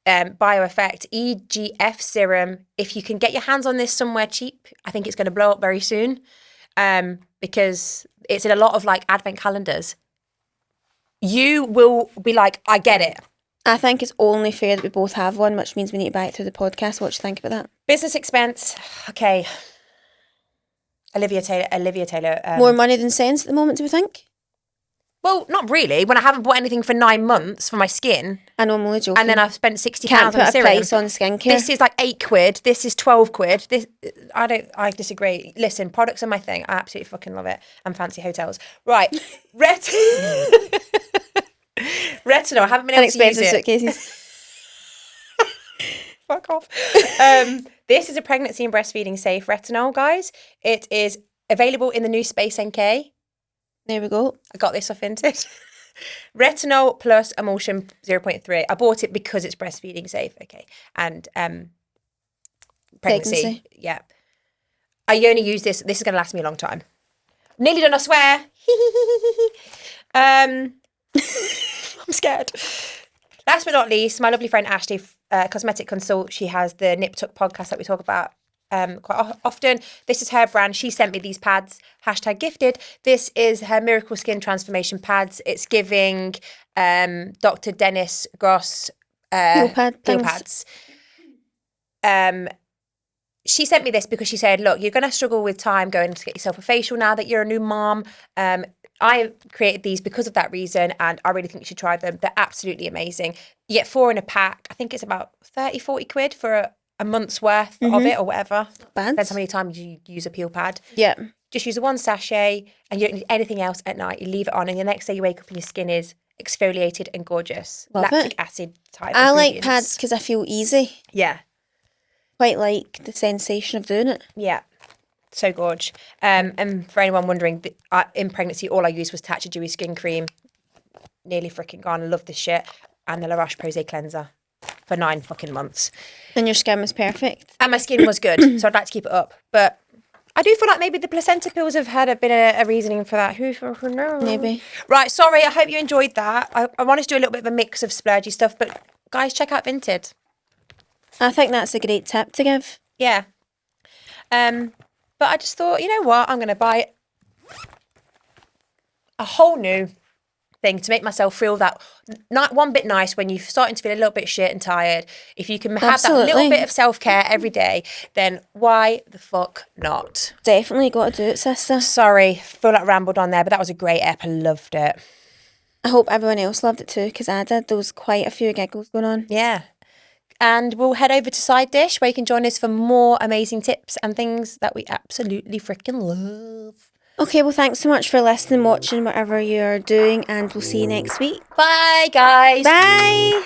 BioEffect, EGF serum. If you can get your hands on this somewhere cheap, I think it's going to blow up very soon. Because it's in a lot of like advent calendars. You will be like, I get it. I think it's only fair that we both have one, which means we need to buy it through the podcast. What do you think about that? Business expense. Okay. Olivia Taylor. More money than sense at the moment, do we think? Well, not really. When I haven't bought anything for 9 months for my skin. I know, I'm only joking. And then I've spent £60 Can't on put a serum. price on skincare. This is like £8. This is £12. This, I disagree. Listen, products are my thing. I absolutely fucking love it. And fancy hotels. Right. Retinol. I haven't been able to use Inexpensive it. suitcases. Fuck off. This is a pregnancy and breastfeeding safe retinol, guys. It is available in the new Space NK. There we go. I got this off Vinted. Retinol plus emulsion 0.3. I bought it because it's breastfeeding safe. Okay. And pregnancy. Yeah. I only use this. This is going to last me a long time. Nearly done, I swear. I'm scared. Last but not least, my lovely friend Ashley, Cosmetic Consult. She has the Nip Tuck podcast that we talk about quite often. This is her brand. She sent me these pads, #gifted. This is her Miracle Skin Transformation pads. It's giving Dr. Dennis Gross peel pads. She sent me this because she said, look, you're going to struggle with time going to get yourself a facial now that you're a new mom. I created these because of that reason, and I really think you should try them. They're absolutely amazing. You get 4 in a pack. I think it's about 30, 40 quid for a month's worth of it or whatever. Bad. Depends how many times you use a peel pad. Yeah. Just use the one sachet and you don't need anything else at night. You leave it on and the next day you wake up and your skin is exfoliated and gorgeous. Love Lactic it. acid type I like ingredients. pads because I feel easy. Yeah. Quite like the sensation of doing it. Yeah. So gorge. And for anyone wondering, in pregnancy, all I used was Tatcha Dewy Skin Cream. Nearly freaking gone. I love this shit. And the La Roche-Posay cleanser for 9 fucking months. And your skin was perfect. And my skin was good, so I'd like to keep it up. But I do feel like maybe the placenta pills have been a reasoning for that. Who knows? Maybe. Right, sorry. I hope you enjoyed that. I wanted to do a little bit of a mix of splurgy stuff, but guys, check out Vinted. I think that's a great tip to give. Yeah. But I just thought, you know what? I'm going to buy a whole new thing to make myself feel that one bit nice when you're starting to feel a little bit shit and tired. If you can have that little bit of self-care every day, then why the fuck not? Definitely got to do it, sister. Sorry, feel like I rambled on there, but that was a great ep. I loved it. I hope everyone else loved it too, because I did. There was quite a few giggles going on. Yeah. And we'll head over to Side Dish where you can join us for more amazing tips and things that we absolutely freaking love. Okay, well, thanks so much for listening, watching, whatever you're doing, and we'll see you next week. Bye, guys. Bye.